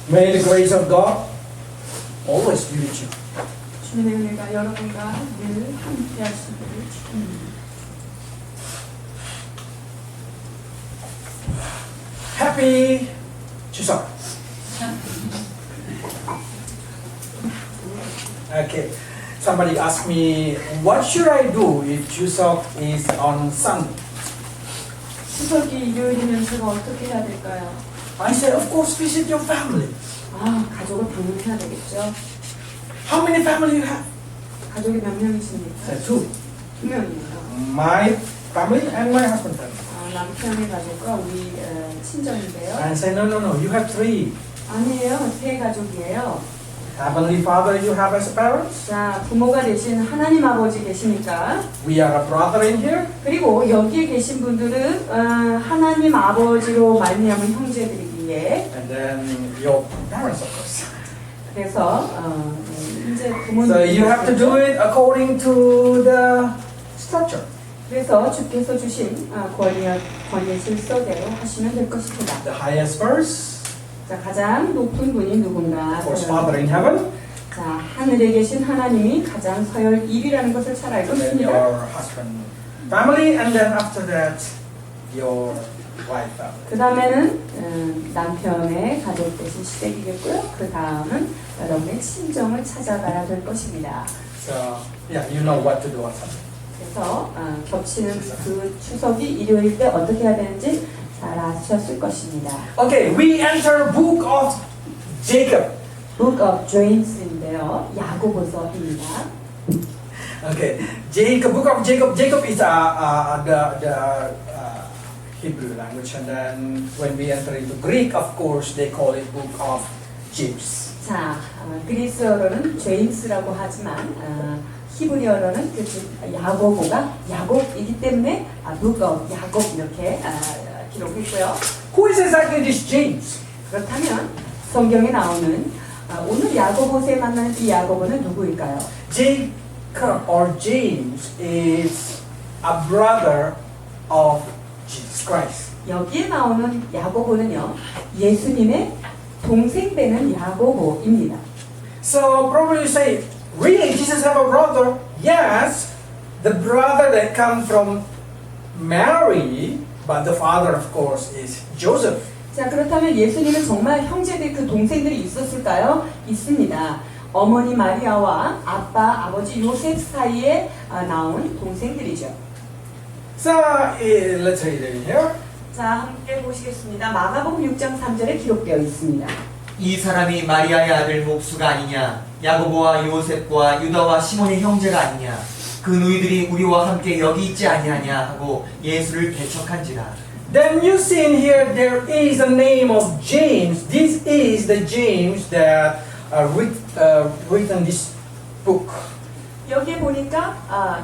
May the grace of God always be with you. 주님의 은혜가 여러분과 늘 함께하시기를 축원합니다. Happy 추석. Okay. Somebody asked me, what should I do if Chuseok is on Sunday? 추석이 일요일이면 제가 어떻게 해야 될까요? I said, of course, visit your family. 가족을 방문해야 되겠죠. How many family you have? 가족이 몇 명이십니까? I said, two. 2명이에요. My family and my husband family. 남편의 가족과 우리 친정인데요. I said, no, you have three. 아니에요. 세 가족이에요. Heavenly Father you have as parents. 자, 부모가 되신 하나님 아버지 계시니까. We are a brother in here. 그리고 여기에 계신 분들은 하나님 아버지로 말미암은 형제들이기에. And then your parents, of course. 그래서 이제 부모님. So you have to do it according to the structure. 그래서 주께서 주신 권위의 질서대로 하시면 될 것입니다. The highest first. 자, 가장 높은 분이 누군가? Of course, Father in heaven. 자, 하늘에 계신 하나님이 가장 서열 1위라는 것을 잘 알고 And then 있습니다. your husband family, and then after that, your wife family. 그 다음에는 남편의 가족 되신 시댁이겠고요. 그 다음은 여러분의 친정을 찾아가야 될 것입니다. So yeah, you know what to do on Sunday. 그래서 겹치는 그 추석이 일요일 때 어떻게 해야 되는지 잘 아셨을 것입니다. Okay, we enter Book of Jacob. Book of James인데요. 야고보서입니다. Okay, Jacob, Book of Jacob. Jacob is the Hebrew language, and then when we enter into Greek, of course, they call it Book of James. 자, 그리스어로는 제임스라고 하지만 히브리어로는 그 야고보가 야곱이기 때문에 Book of 야곱 이렇게 기록했고요. Who is exactly this James? 그렇다면 성경에 나오는 오늘 야고보서에 만나는 이 야고보는 누구일까요? Jacob or James is a brother of Jesus Christ. 여기에 나오는 야고보는요, 예수님의 동생 되는 야고보입니다. So probably you say, really, Jesus have a brother? Yes, the brother that come from Mary, but the father, of course, is Joseph. 자, 그렇다면 예수님은 정말 형제들 그 동생들이 있었을까요? 있습니다. 어머니 마리아와 아버지 요셉 사이에 나온 동생들이죠. So let's read it here. 자, 함께 보시겠습니다. 마가복음 6장 3절에 기록되어 있습니다. 이 사람이 마리아의 아들 목수가 아니냐? 야고보와 요셉과 유다와 시몬의 형제가 아니냐? 그 누이들이 우리와 함께 여기 있지 아니하냐 하고 예수를 대척한지라. Then you see in here there is a name of James. This is the James that written this book. 여기에 보니까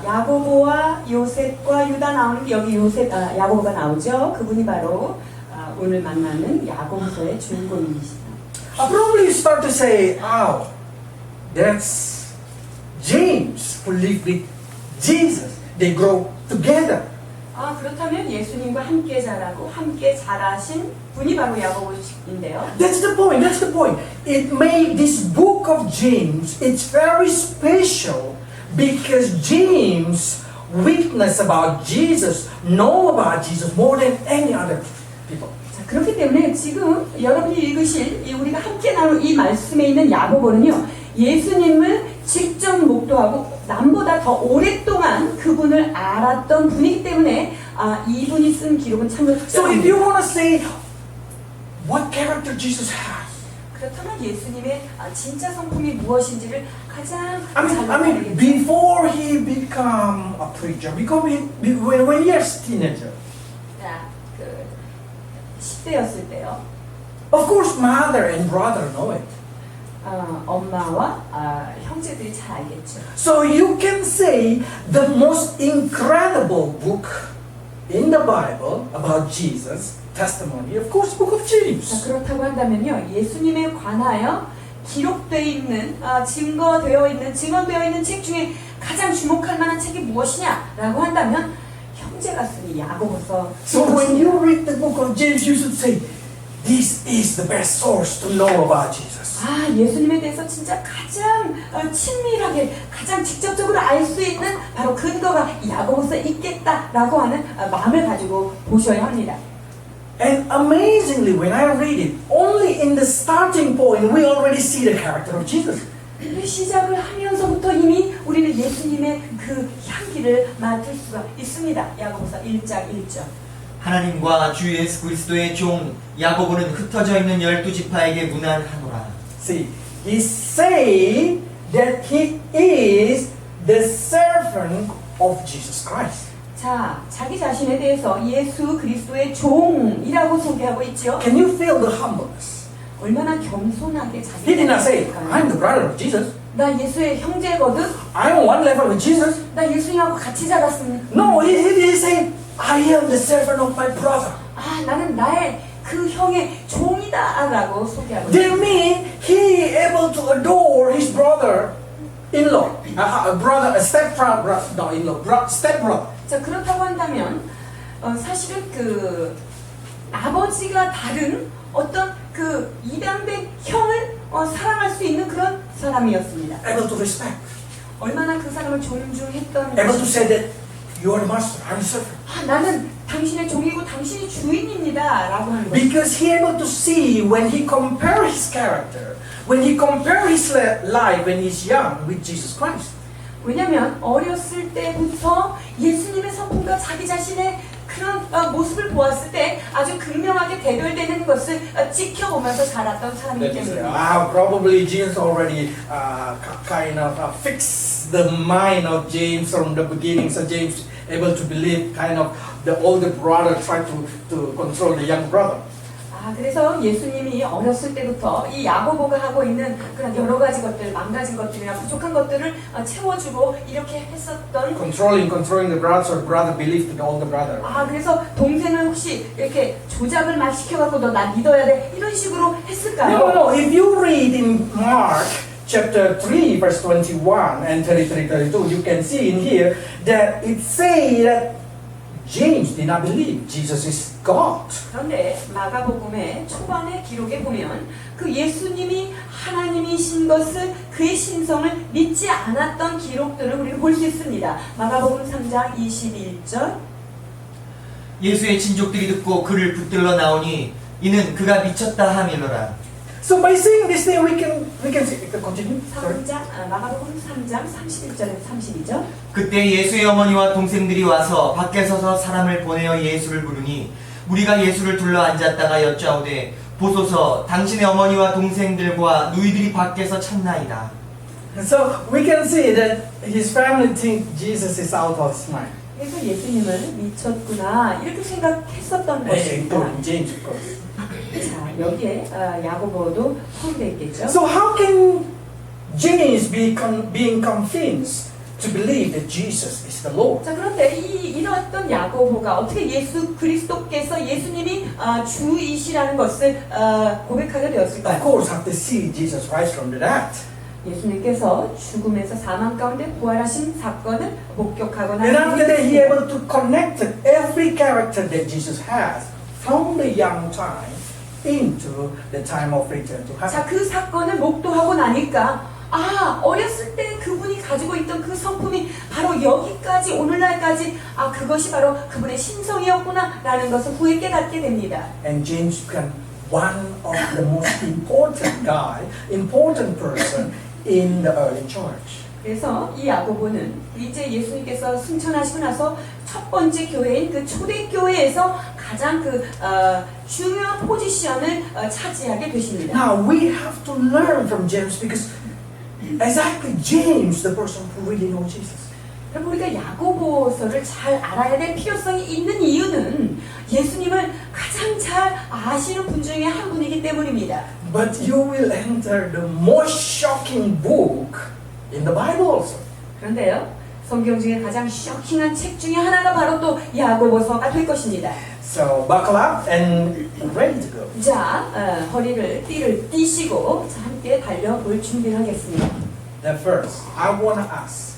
야고보와 요셉과 유다 나오는 게 여기 야고보가 나오죠. 그분이 바로 오늘 만나는 야고보서의 주인공이시다. Probably you start to say, oh, that's James who lived with Jesus. They grow together. 그렇다면 예수님과 함께 자라고 함께 자라신 분이 바로 야고보인데요. That's the point. That's the point. It made this book of James, it's very special because James witnessed about Jesus, know about Jesus more than any other people. 자, 그렇기 때문에 지금 여러분이 읽으실 우리가 함께 나눌 이 말씀에 있는 야고보는요, 예수님을 직접 목도하고 남보다 더 오랫동안 그분을 알았던 분이기 때문에 이분이 쓴 기록은 참으로 So if 특별합니다. you want to say what character Jesus has, 그렇다면 예수님의 진짜 성품이 무엇인지를 가장 I mean, before he become a preacher, when he was teenager, 그 10대였을 때요. of course, mother and brother know it. 엄마와 형제들이 잘 알겠죠. So you can say the most incredible book in the Bible about Jesus, testimony, of course, book of James. 자, 그렇다고 한다면요, 예수님에 관하여 기록되어 있는, 증거되어 있는 책 중에 가장 주목할 만한 책이 무엇이냐라고 한다면 형제가 쓴 이 야고보서. So when you read the book of James, you should say, this is the best source to know about Jesus. 아, 예수님에 대해서 진짜 가장 친밀하게, 가장 직접적으로 알 수 있는 바로 근거가 이 야고보서에 있겠다라고 하는 마음을 가지고 보셔야 합니다. And amazingly, when I read it, only in the starting point we already see the character of Jesus. 시작을 하면서부터 이미 우리는 예수님의 그 향기를 맡을 수가 있습니다. 야고보서 1장 1절. 하나님과 주 예수 그리스도의 종 야고보는 흩어져 있는 12지파에게 문안하노라. See, he say that he is the servant of Jesus Christ. 자, 자기 자신에 대해서 예수 그리스도의 종이라고 소개하고 있죠. Can you feel the humbleness? 얼마나 겸손하게 He 자기 did not say, 자신을 I'm the brother of Jesus. 나 예수의 형제거든. I'm on one level with Jesus. 나 예수님하고 같이 자랐습니다. No, he said, I am the servant of my brother. 아, 나는 나의 그 형의 종이다라고 소개하고 있습니다. That means he able to adore his brother-in-law, a step-brother, no, in-law, step-brother. 자, 그렇다고 한다면 사실은 그 아버지가 다른 어떤 그 이단된 형을 사랑할 수 있는 그런 사람이었습니다. Able to respect, 얼마나 그 사람을 존중했던 able to 것이 say that you are the master, I'm the servant. 아, 나는 당신의 종이고 당신이 주인입니다 라고 하는 거죠. Because he able to see when he compare his character, when he compare his life when he's young with Jesus Christ. 왜냐하면 어렸을 때부터 예수님의 성품과 자기 자신의 그런 모습을 보았을 때 아주 극명하게 대별되는 것을 지켜보면서 자랐던 사람이기 때문입니다. Probably James already kind of fixed the mind of James from the beginning, so James able to believe kind of the older brother tried to control the young brother. 아, 그래서 예수님이 어렸을 때부터 이 야고보가 하고 있는 그런 여러 가지 것들, 망가진 것들이나 부족한 것들을 채워주고 이렇게 했었던. Controlling the brother, so the brother believed the older brother. 아, 그래서 동생을 혹시 이렇게 조작을 막 시켜갖고 너 나 믿어야 돼 이런 식으로 했을까요? No. If you read in Mark chapter 3, verse 21 and 33, 32, you can see in here that it say that James did not believe Jesus is God. 그런데 마가복음의 초반의 기록에 보면 그 예수님이 하나님이신 것을 그의 신성을 믿지 않았던 기록들을 우리가 볼 수 있습니다. 마가복음 3장 21절. 예수의 친족들이 듣고 그를 붙들러 나오니 이는 그가 미쳤다 함이로라. So by saying this thing, we can see. Continue. Sorry. 마가복음 3장 31절에서 32절. 그때 예수의 어머니와 동생들이 와서 밖에 서서 사람을 보내어 예수를 부르니 우리가 예수를 둘러 앉았다가 여짜오되 보소서 당신의 어머니와 동생들과 누이들이 밖에서 찾나이다. So we can see that his family think Jesus is out of his mind. 그래서 예수님을 미쳤구나 이렇게 생각했었던 것입니다. James, of course. 자, 여기에 야고보도 포함되어 있겠죠. So how can James being convinced to believe that Jesus is the Lord? 자, 그런데 이러했던 야고보가 어떻게 예수 그리스도께서 예수님이 주이시라는 것을 고백하게 Of 되었을까요? course, have to see Jesus rise from the dead. 예수님께서 죽음에서 사망 가운데 부활하신 사건을 목격하거나 And after that, he able to connect every character that Jesus has from the young time into the time of return to 자, heaven. 그 사건을 목도하고 나니까 어렸을 때 그분이 가지고 있던 그 성품이 바로 여기까지 오늘날까지 그것이 바로 그분의 신성이었구나 라는 것을 후에 깨닫게 됩니다. And James became one of the most important person in the early church. 그래서 이 야고보는 이제 예수님께서 승천하시고 나서 첫 번째 교회인 그 초대교회에서 가장 그 중요한 포지션을 차지하게 되십니다. Now we have to learn from James because exactly James, the person who really knows Jesus. 그럼 우리가 야고보서를 잘 알아야 될 필요성이 있는 이유는 예수님을 가장 잘 아시는 분 중에 한 분이기 때문입니다. But you will enter the most shocking book in the Bible also. 그런데요, 성경 중에 가장 쇼킹한 책 중에 하나가 바로 또 야고보서가 될 것입니다. So buckle up and ready to go. 자, 허리를 띠를 띠시고 함께 달려볼 준비를 하겠습니다. At first, I want to ask,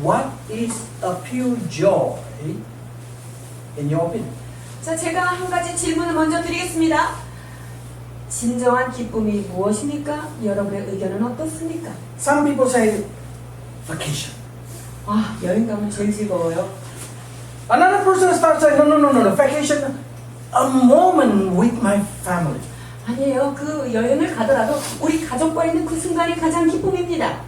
what is a pure joy in your opinion? 자, 제가 한 가지 질문을 먼저 드리겠습니다. 진정한 기쁨이 무엇입니까? 여러분의 의견은 어떻습니까? Some people say vacation. 아, 여행 가면 제일 즐거워요. Another person starts saying, no, vacation, a moment with my family. 아니에요. 그 여행을 가더라도 우리 가족과 있는 그 순간이 가장 기쁨입니다.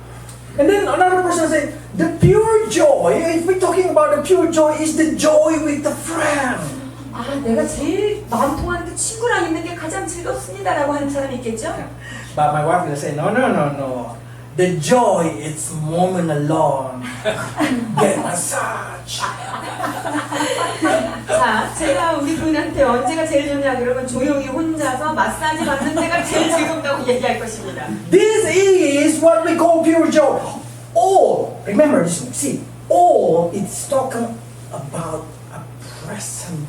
And then another person say, the pure joy, if we're talking about the pure joy, is the joy with the friend. 아, 내가 제일 마음 통하는 그 친구랑 있는 게 가장 즐겁습니다라고 하는 사람이 있겠죠? But my wife will say, no. The joy is moment alone. Get massage. 자, 제가 우리 부인한테 언제가 제일 좋냐 그러면 조용히 혼자서 마사지 받는 데가 제일 즐겁다고 얘기할 것입니다. This is what we call pure joy. All, remember this, see, all it's talking about a present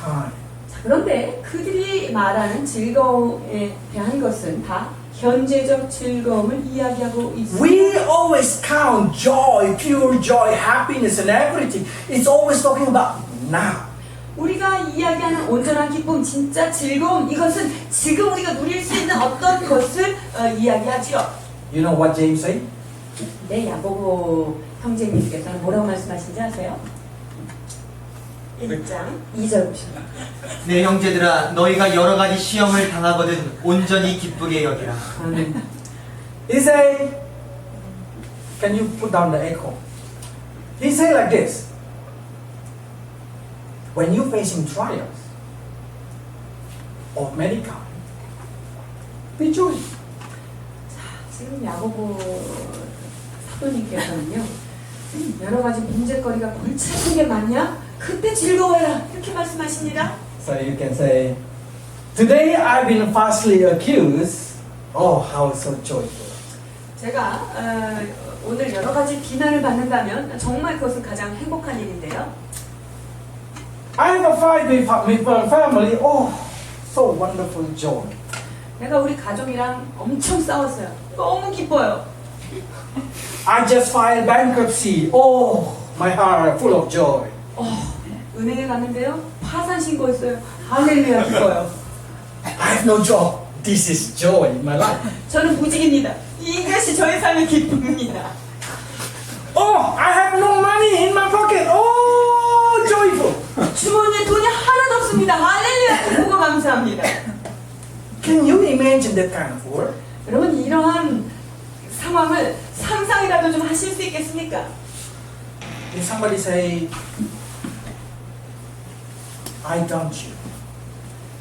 time. 자, 그런데 그들이 말하는 즐거움에 대한 것은 다 현재적 즐거움을 이야기하고 있습니다. We always count joy, pure joy, happiness and everything. It's always talking about now. 우리가 이야기하는 온전한 기쁨, 진짜 즐거움, 이것은 지금 우리가 누릴 수 있는 어떤 것을 이야기하지요. You know what James say? 네, 야고보 형제님께서는 뭐라고 말씀하신지 아세요? 1장 2절 보시면 내 형제들아 너희가 여러 가지 시험을 당하거든 온전히 기쁘게 여기라. He say, can you put down the echo? He say like this. When you facing trials of many kind, rejoice. 지금 야고보 사도님께서는요, 여러 가지 문제거리가 골치 아픈 게 많냐? 그때 즐거워해라 이렇게 말씀하십니다. So you can say, today I've been falsely accused. Oh, how so joyful. 제가 오늘 여러 가지 비난을 받는다면 정말 그것은 가장 행복한 일인데요. I have a fight with my family. Oh, so wonderful joy. 내가 우리 가족이랑 엄청 싸웠어요. 너무 기뻐요. I just filed bankruptcy. Oh, my heart full of joy. 은행에 갔는데요. 파산 신고했어요. 할렐루야 기뻐요. I have no job. This is joy in my life. 저는 무직입니다. 이것이 저의 삶의 기쁨입니다. Oh, I have no money in my pocket. Oh, joyful. 주머니에 돈이 하나도 없습니다. 할렐루야 기쁘고 감사합니다. Can you imagine that kind of world? 여러분 이러한 상황을 상상이라도 좀 하실 수 있겠습니까? If somebody say, I dump you.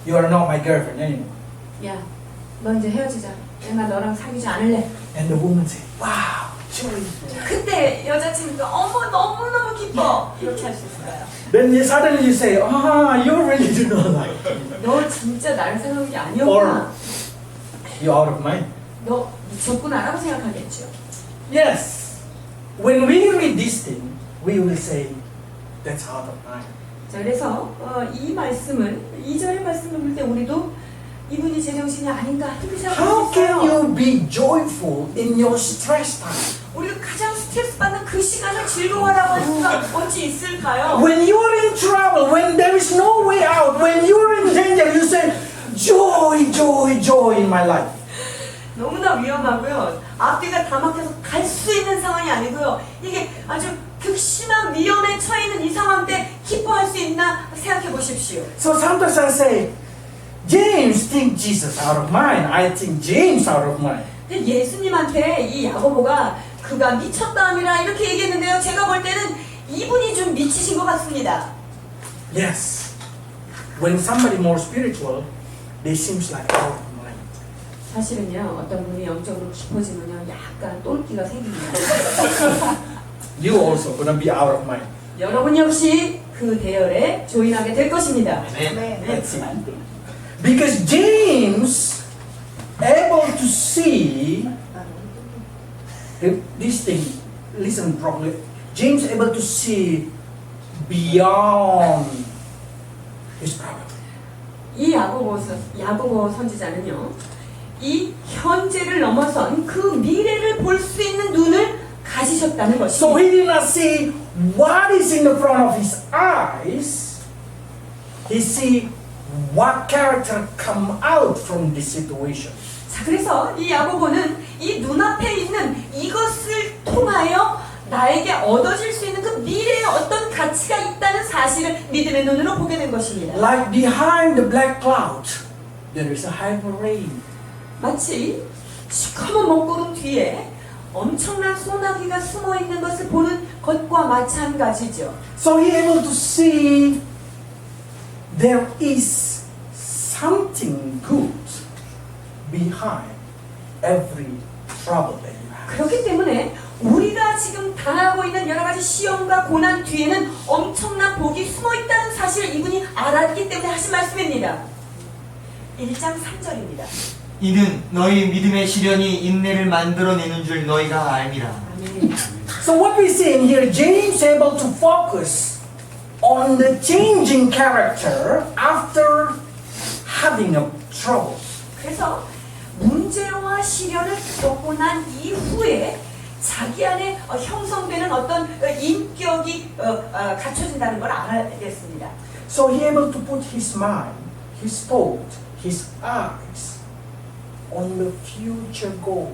You are not my girlfriend anymore. 야, 너 이제 헤어지자. 내가 너랑 사귀지 않을래. And the woman say, wow, joyful. 그때 여자친구가 어머 너무너무 기뻐. 이렇게 할 수 있어요. Then suddenly you say, you really do not like me. 너 진짜 나를 생각한 게 아니었구나. You're out of mind. 너 미쳤구나라고 생각하겠죠. Yes. When we read this thing, we will say, that's out of mind. 자, 그래서 이 말씀을 2절 말씀을 볼 때 우리도 이분이 제정신이 아닌가 이렇게 생각할 How 수 can 있어요. you be joyful in your stress time? 우리가 가장 스트레스 받는 그 시간을 즐거워하라고 할 수가 어찌 있을까요? When you're in trouble, when there is no way out, when you're in danger, you say, joy, joy, joy in my life. 너무나 위험하고요. 앞뒤가 다 막혀서 갈 수 있는 상황이 아니고요. 이게 아주 극심한 위험에 처해 있는 이 상황 때 기뻐할 수 있나 생각해 보십시오. So sometimes I say, James think Jesus out of mind. I think James out of mind. 근데 예수님한테 이 야고보가 그가 미쳤다함이라 이렇게 얘기했는데요. 제가 볼 때는 이분이 좀 미치신 것 같습니다. Yes. When somebody more spiritual, they seems like out of mind. 사실은요. 어떤 분이 영적으로 깊어지면요. 약간 똘끼가 생깁니다. You also gonna be out of mind. 여러분 역시 그 대열에 조인하게 될 것입니다. Let's see. Because James able to see this thing. Listen properly. James able to see beyond his problem. 이 야고보 선지자는요, 이 현재를 넘어선 그 미래를 볼 수 있는 눈을 가지셨다는 So 것입니다. he did not see what is in the front of his eyes. He see what character come out from this situation. 자, 그래서 이 야고보는 이 눈앞에 있는 이것을 통하여 나에게 얻어질 수 있는 그 미래에 어떤 가치가 있다는 사실을 믿음의 눈으로 보게 된 것입니다. Like behind the black cloud, there is a heavy rain. 마치 시커먼 먹구름 뒤에 엄청난 소나기가 숨어 있는 것을 보는 것과 마찬가지죠. So he able to see there is something good behind every trouble that you have. 그렇기 때문에 우리가 지금 당하고 있는 여러 가지 시험과 고난 뒤에는 엄청난 복이 숨어 있다는 사실을 이분이 알았기 때문에 하신 말씀입니다. 1장 3절입니다. 이는 너희 믿음의 시련이 인내를 만들어내는 줄 너희가 알미라. 아멘. So what we see in here, James able to focus on the changing character after having a trouble. 그래서 문제와 시련을 겪고 난 이후에 자기 안에 형성되는 어떤 인격이 갖춰진다는 걸 알아야겠습니다. So he able to put his mind, his thought, his eyes on the future goal.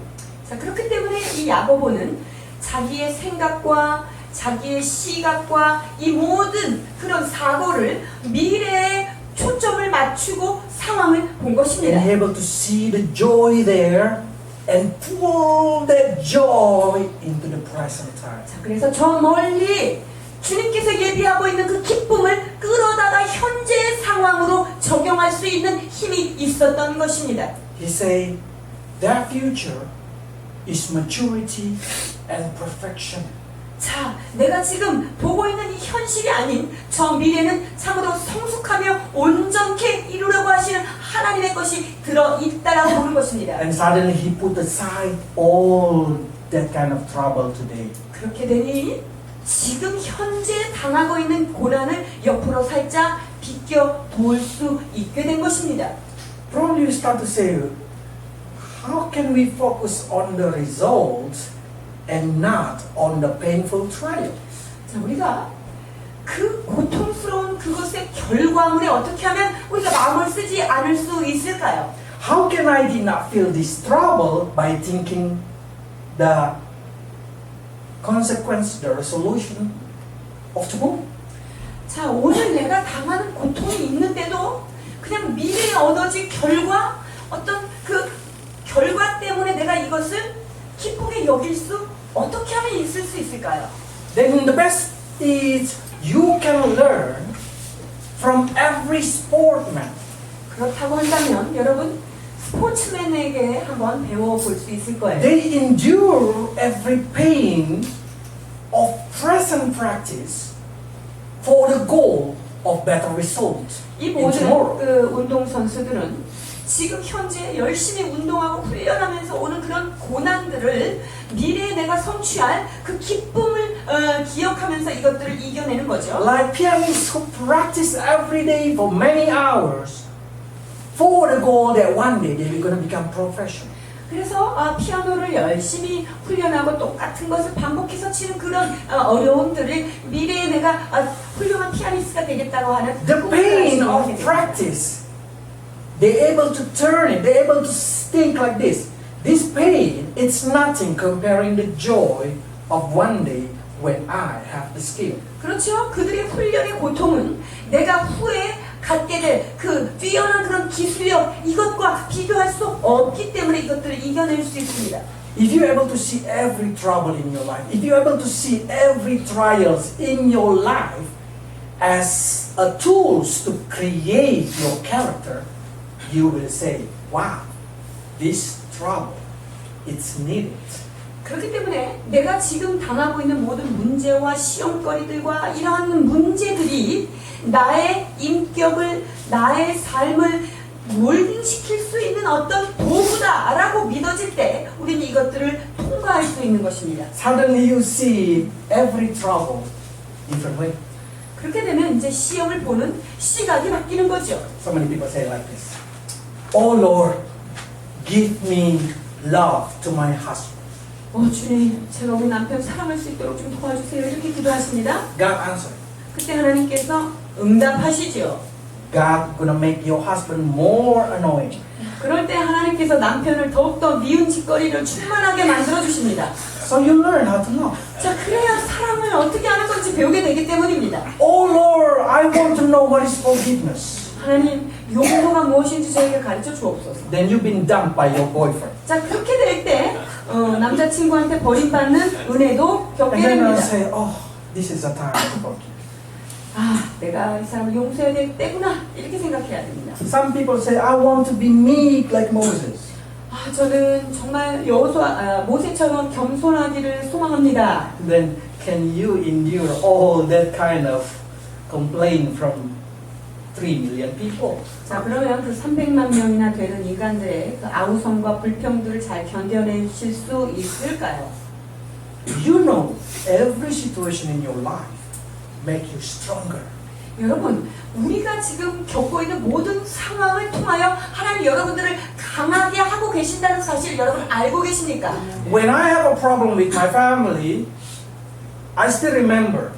자, 그렇기 때문에 이 야고보는 자기의 생각과 자기의 시각과 이 모든 그런 사고를 미래에 초점을 맞추고 상황을 본 것입니다. And able to see the joy there and pull that joy into the present time. 자, 그래서 저 멀리 주님께서 예비하고 있는 그 기쁨을 끌어다가 현재의 상황으로 적용할 수 있는 힘이 있었던 것입니다. He say, their future is maturity and perfection. 자, 내가 지금 보고 있는 이 현실이 아닌 저 미래는 참으로 성숙하며 온전케 이루려고 하시는 하나님의 것이 들어있다라고 보는 것입니다. And suddenly he put aside all that kind of trouble today. 그렇게 되니 지금 현재 당하고 있는 고난을 옆으로 살짝 비껴 볼 수 있게 된 것입니다. Probably you start to say, how can we focus on the results and not on the painful trial? 자, 우리가 그 고통스러운 그것의 결과물에 어떻게 하면 우리가 마음을 쓰지 않을 수 있을까요? How can I did not feel this trouble by thinking the consequence, the resolution of tomorrow? 자, 오늘 내가 당하는 고통이 있는데도 그냥 미래에 얻어질 결과, 어떤 그 결과 때문에 내가 이것을 기쁘게 여길 수 어떻게 하면 있을 수 있을까요? Then the best is you can learn from every sportsman. 그렇다고 한다면 여러분 스포츠맨에게 한번 배워볼 수 있을 거예요. They endure every pain of present practice for the goal of better result 이 in 모든 tomorrow. 그 운동 선수들은 지금 현재 열심히 운동하고 훈련하면서 오는 그런 고난들을 미래에 내가 성취할 그 기쁨을 기억하면서 이것들을 이겨내는 거죠. Like pianists who practice every day for many hours for the goal that one day they're going to become professional. 그래서 피아노를 열심히 훈련하고 똑같은 것을 반복해서 치는 그런 어려움들을 미래에 내가 훌륭한 피아니스트가 되겠다고 하는 The 꿈을 pain 가지고 of 하게 됩니다. practice, they're able to turn it, they're able to think like this. This pain, it's nothing comparing the joy of one day when I have the skill. 그렇죠. 그들의 훈련의 고통은 내가 후에 갖게 될 그 뛰어난 그런 기술력 이것과 비교할 수 없기 때문에 이것들을 이겨낼 수 있습니다. If you're able to see every trouble in your life, if you're able to see every trials in your life as a tools to create your character, you will say, wow, this trouble, it's needed. 그렇기 때문에 내가 지금 당하고 있는 모든 문제와 시험거리들과 이러한 문제들이 나의 인격을, 나의 삶을 몰딩시킬 수 있는 어떤 도구다라고 믿어질 때 우리는 이것들을 통과할 수 있는 것입니다. Suddenly you see every trouble different way. 그렇게 되면 이제 시험을 보는 시각이 바뀌는 거죠. So many people say like this, oh Lord, give me love to my husband. 주님, 제가 우리 남편 사랑할 수 있도록 좀 도와주세요. 이렇게 기도하십니다. God answered, 그때 하나님께서 응답하시죠. God gonna make your husband more annoying. 그럴 때 하나님께서 남편을 더욱더 미운 짓거리를 충만하게 만들어 주십니다. So you learn how to love. 자, 그래야 사랑을 어떻게 하는 건지 배우게 되기 때문입니다. Oh Lord, I want to know what is forgiveness. 하나님, 용서가 무엇인지 저에게 가르쳐 주옵소서. Then you've been dumped by your boyfriend. 자, 그렇게 될 때 남자친구한테 버림받는 은혜도 겪게 And then I'll 됩니다. say, oh, this is the time to forgive. 아, 내가 이 사람을 용서해야 될 때구나, 이렇게 생각해야 됩니다. Some people say, I want to be meek like Moses. 아, 저는 정말 모세처럼 겸손하기를 소망합니다. Then can you endure all that kind of complaint from 3 million people? 자, 그러면 그 300만 명이나 되는 인간들의 그 아우성과 불평들을 잘 견뎌내실 수 있을까요? You know, every situation in your life make you stronger. 여러분, 우리가 지금 겪고 있는 모든 상황을 통하여 하나님 여러분들을 강하게 하고 계신다는 사실 여러분 알고 계십니까? When I have a problem with my family, I still remember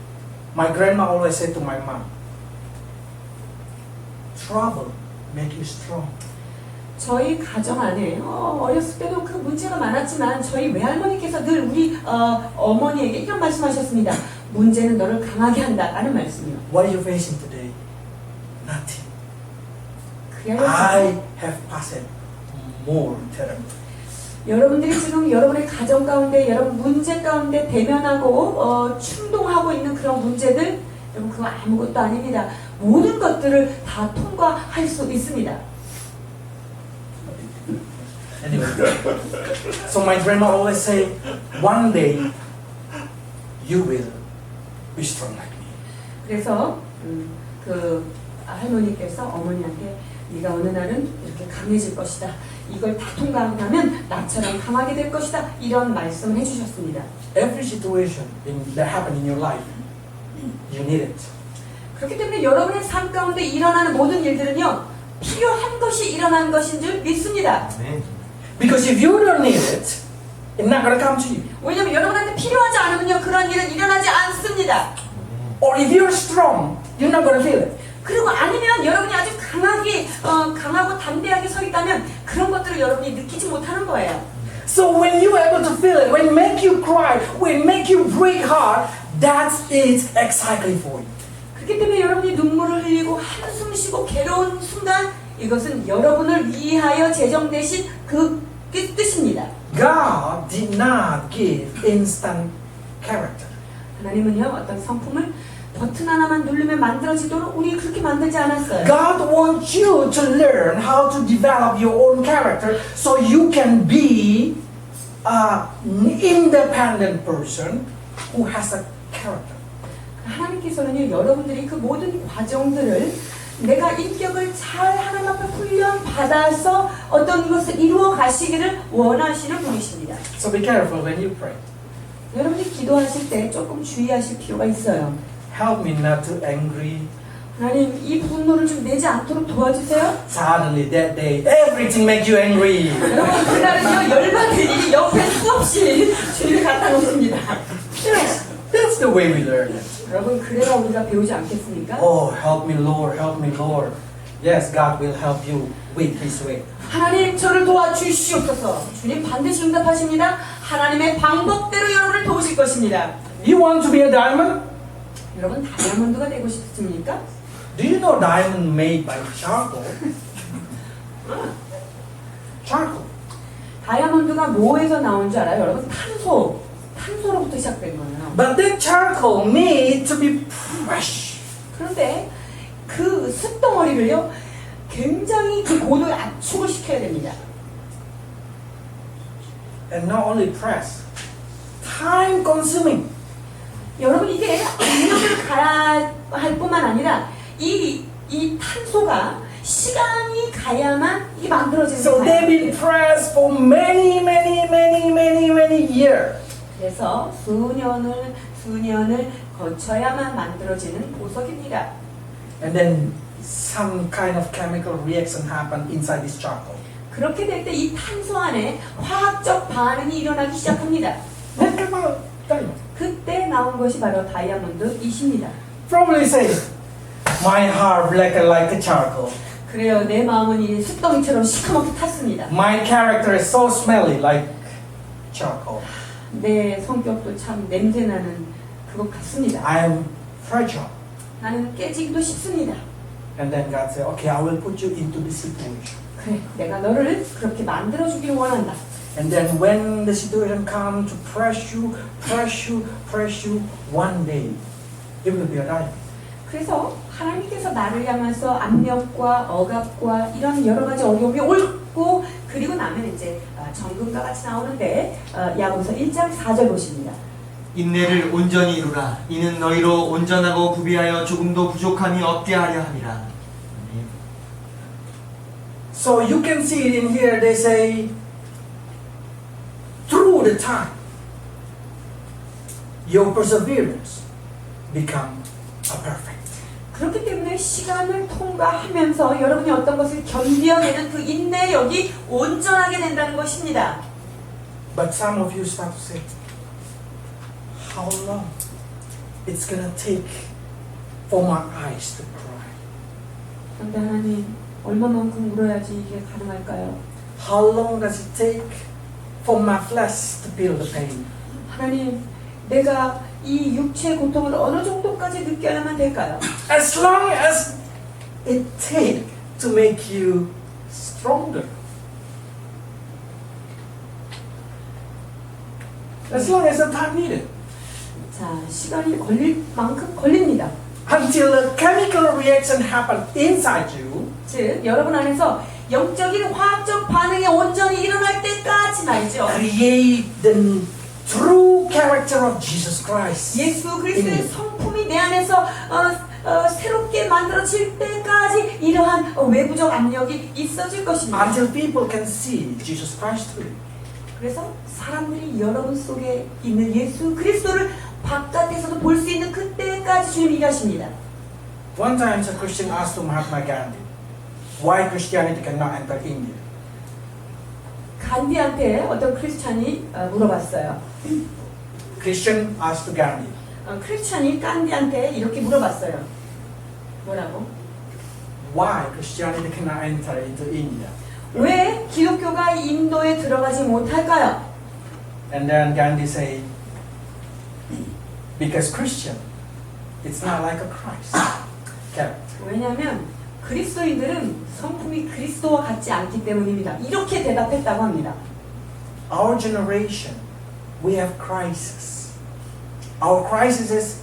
my grandma always said to my mom, trouble make you strong. 저희 가정 안에 어렸을 때도 그 문제가 많았지만 저희 외할머니께서 늘 우리 어머니에게 이런 말씀하셨습니다. 문제는 너를 강하게 한다 라는 말씀이요. What are you facing today? Nothing. 그야말로 I have passed more terrible. 여러분들이 지금 여러분의 가정 가운데 여러분 문제 가운데 대면하고 충동하고 있는 그런 문제들 여러분 그거 아무것도 아닙니다. 모든 것들을 다 통과할 수 있습니다. Anyway, so my grandma always say, one day you will be strong like me. 그래서 그 할머니께서 어머니한테 네가 어느 날은 이렇게 강해질 것이다. 이걸 다 통과하면 나처럼 강하게 될 것이다. 이런 말씀을 해주셨습니다. Every situation that happen in your life, you need it. 그렇기 때문에 여러분의 삶 가운데 일어나는 모든 일들은요 필요한 것이 일어난 것인 줄 믿습니다. 네. Because if you don't need it, it's not gonna come to you. 왜냐하면 여러분한테 필요하지 않으면요 그런 일은 일어나지 않습니다. Or if you're strong, you're not gonna feel it. 그리고 아니면 여러분이 아주 강하고 담대하게 서 있다면 그런 것들을 여러분이 느끼지 못하는 거예요. So when you're able to feel it, when it make you cry, when it make you break heart, that is exactly for you. 그렇기 때문에 여러분이 눈물을 흘리고 한숨 쉬고 괴로운 순간 이것은 여러분을 위하여 제정되신 그 뜻입니다. God did not give instant character. 하나님은요 어떤 성품을 버튼 하나만 누르면 만들어지도록 우리 그렇게 만들지 않았어요. God wants you to learn how to develop your own character so you can be an independent person who has a character. 하나님께서는요 여러분들이 그 모든 과정들을 내가 인격을 잘 하나님 앞에 훈련 받아서 어떤 것을 이루어 가시기를 원하시는 분이십니다. So be careful when you pray. 여러분이 기도하실 때 조금 주의하실 필요가 있어요. Help me not to angry. 하나님 이 분노를 좀 내지 않도록 도와주세요. Suddenly that day, everything make you angry. 여러분 그날은요 열받을 일이 옆에 수없이 주님이 갖다 놓습니다. Yes, that's the way we learn it. 여러분 그래야 우리가 배우지 않겠습니까? Oh, help me, Lord, help me, Lord. Yes, God will help you with His way. 하나님 저를 도와주시옵소서. 주님 반드시 응답하십니다. 하나님의 방법대로 여러분을 도우실 것입니다. You want to be a diamond? 여러분 다이아몬드가 되고 싶습니까? Do you know diamond made by charcoal? Charcoal. 다이아몬드가 뭐에서 나온 줄 알아요? 여러분 탄소로부터 시작된 거예요. But that charcoal need to be fresh. 그런데 그 숯덩어리를요 굉장히 그 고도의 압축을 시켜야 됩니다. And not only press, time consuming. 여러분 이게 압력을 가야 할 뿐만 아니라 이 탄소가 시간이 가야만 이게 만들어지는 So they've 거예요. been pressed for many years. 그래서 수년을 거쳐야만 만들어지는 보석입니다. And then some kind of chemical reaction happen inside this charcoal. 그렇게 될 때 이 탄소 안에 화학적 반응이 일어나기 시작합니다. Then come out diamond. 그때 나온 것이 바로 다이아몬드이십니다. Probably say, My heart black like a charcoal. 그래요. 내 마음은 이 숯덩이처럼 시커멓게 탔습니다. My character is so smelly like charcoal. 내 성격도 참 냄새나는 그것 같습니다. I am fragile. 나는 깨지기도 쉽습니다. And then God said, okay, I will put you into this situation. 그래, 내가 너를 그렇게 만들어주기를 원한다. And then when the situation comes to press you, one day, it will be a diamond. 그래서 하나님께서 나를 향해서 압력과 억압과 이런 여러 가지 어려움이 옳고 그리고 나면 이제 정금과 같이 나오는데 야고보서 1장 4절 보십니다. 인내를 온전히 이루라. 이는 너희로 온전하고 구비하여 조금도 부족함이 없게 하려 함이라. So you can see it in here, they say, through the time, your perseverance become a perfect. 그렇기 때문에 시간을 통과하면서 여러분이 어떤 것을 견뎌내는 그 인내력이 온전하게 된다는 것입니다. But some of you start to say, how long it's gonna take for my eyes to cry? 그런데 하나님, 얼마만큼 울어야지 이게 가능할까요? How long does it take for my flesh to feel the pain? 하나님, 내가 이 육체의 고통을 어느 정도까지 느껴야만 될까요? As long as it takes to make you stronger. As long as the time needed. 자, 시간이 걸릴 만큼 걸립니다. Until a chemical reaction happens inside you. 즉, 여러분 안에서 영적인 화학적 반응이 온전히 일어날 때까지 말이죠. Create the true character of Jesus Christ. 예수 그리스도의 성품이 내 안에서 새롭게 만들어질 때까지 이러한 외부적 압력이 있어질 것입니다. Until people can see Jesus Christ through. 그래서 사람들이 여러분 속에 있는 예수 그리스도를 바깥에서도 볼 수 있는 그때까지 주님이 일하십니다. One time a Christian asked to Mahatma Gandhi, why Christianity cannot enter India? 간디한테 어떤 크리스찬이 물어봤어요. Christian asked to Gandhi, 크리스찬이 간디한테 이렇게 물어봤어요. 뭐라고? why Christianity cannot enter into India? 왜 기독교가 인도에 들어가지 못할까요? And then Gandhi said, because Christian, it's not like a Christ character. 왜냐하면 그리스도인들은 성품이 그리스도와 같지 않기 때문입니다. 이렇게 대답했다고 합니다. Our generation, we have crisis. Our crisis is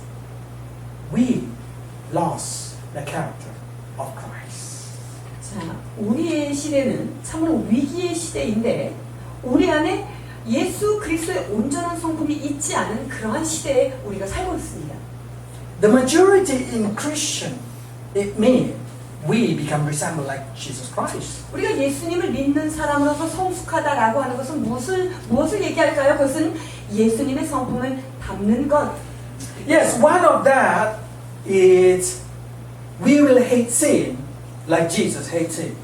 we lost the character of Christ. 자, 우리의 시대는 참으로 위기의 시대인데 우리 안에 예수 그리스도의 온전한 성품이 있지 않은 그러한 시대에 우리가 살고 있습니다. The majority in Christian, it means we become resemble like Jesus Christ. 우리가 예수님을 믿는 사람으로서 성숙하다라고 하는 것은 무엇을 얘기할까요? 그것은 예수님의 성품을 담는 것. Yes, one of that is we will hate sin like Jesus hates sin.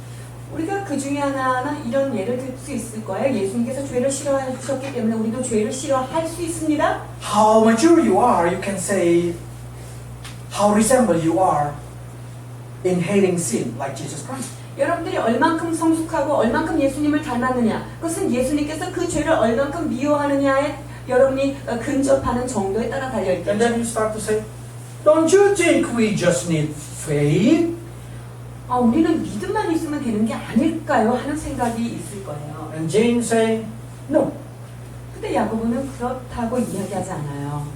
우리가 그 중에 하나는 이런 예를 들 수 있을 거예요. 예수님께서 죄를 싫어하셨기 때문에 우리도 죄를 싫어할 수 있습니다. How mature you are, you can say how resemble you are in hating sin like Jesus Christ. 여러분들이 얼만큼 성숙하고 얼만큼 예수님을 닮았느냐, 그것은 예수님께서 그 죄를 얼만큼 미워하느냐에 여러분이 근접하는 정도에 따라 And 달려있겠죠. then you start to say, don't you think we just need faith? 우리는 믿음만 있으면 되는 게 아닐까요? 하는 생각이 있을 거예요. And James say, no. 근데 야고보는 그렇다고 이야기하지 않아요.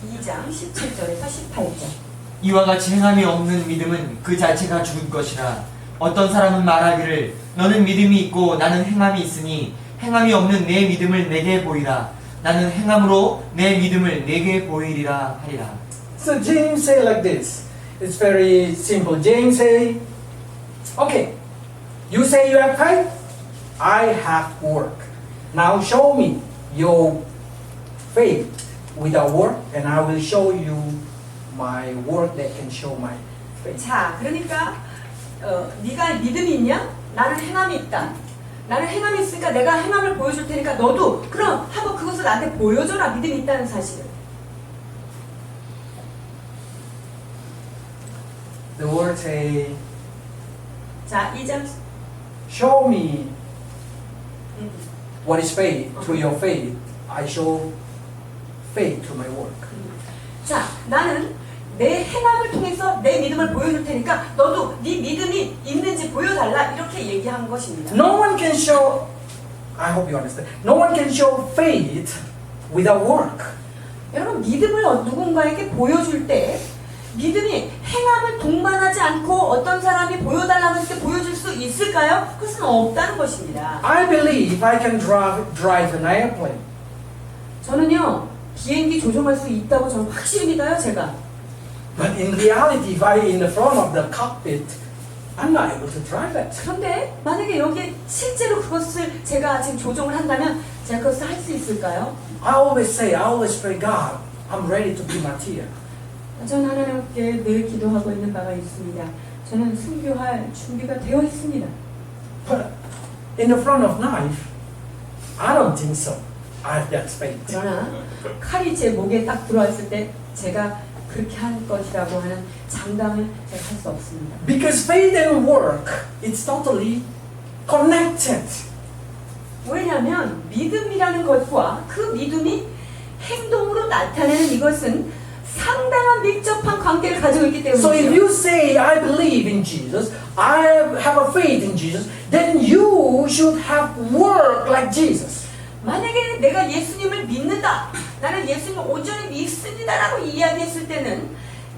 2장 17절에서 18절. 이와 같이 행함이 없는 믿음은 그 자체가 죽은 것이라. 어떤 사람은 말하기를 너는 믿음이 있고 나는 행함이 있으니 행함이 없는 내 믿음을 내게 보이라. 나는 행함으로 내 믿음을 내게 보이리라 하리라. So James say like this. It's very simple. James say, okay, you say you have faith, I have work. Now show me your faith without work, and I will show you my work that can show my faith. 자, 그러니까 네가 믿음이 있냐? 나는 행함이 있다. 나는 행함이 있으니까 내가 행함을 보여줄 테니까 너도 그럼 한번 그것을 나한테 보여줘라. 믿음이 있다는 사실을. The word say, 자, 2장. show me what is faith. Through your faith, I show faith through my work. 자, 나는 내 행함을 통해서 내 믿음을 보여줄 테니까 너도 네 믿음이 있는지 보여달라 이렇게 얘기한 것입니다. No one can show, I hope you understand, no one can show faith without work. 여러분 믿음을 누군가에게 보여줄 때 믿음이 행함을 동반하지 않고 어떤 사람이 보여달라고 했을 때 보여줄 수 있을까요? 그것은 없다는 것입니다. I believe I can drive an airplane. 저는요 비행기 조종할 수 있다고 저는 확실히 믿어요 제가. But in reality, if I in the front of the cockpit, I'm not able to drive it. 그런데 만약에 여기 실제로 그것을 제가 지금 조종을 한다면 제가 그것을 할 수 있을까요? I always pray, God, I'm ready to be martyr. 저는 하나님께 늘 기도하고 있는 바가 있습니다. 저는 순교할 준비가 되어 있습니다. But in the front of knife, I don't think so. I have that faith. 그러나 칼이 제 목에 딱 들어왔을 때 제가 그렇게 할 것이라고 하는 장담을 제가 할 수 없습니다. Because faith and work, it's totally connected. 왜냐하면 믿음이라는 것과 그 믿음이 행동으로 나타내는 이것은 상당한 밀접한 관계를 가지고 있기 So if 때문이죠. you say, I believe in Jesus, I have a faith in Jesus, then you should have work like Jesus. 만약에 내가 예수님을 믿는다, 나는 예수님을 온전히 믿습니다라고 이야기했을 때는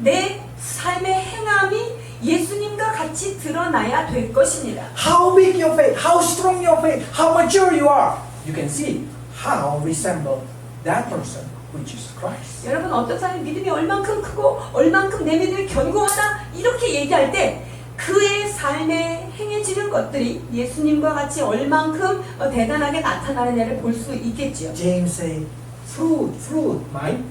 내 삶의 행함이 예수님과 같이 드러나야 될 것입니다. How big your faith, how strong your faith, how mature you are. You can see how resemble that person, which is Christ. 여러분 어떤 사람이 믿음이 얼만큼 크고 얼만큼 내 믿음이 견고하다 이렇게 얘기할 때 그의 삶에 행해지는 것들이 예수님과 같이 얼만큼 대단하게 나타나느냐를 볼 수 있겠죠. James say, fruit, mine.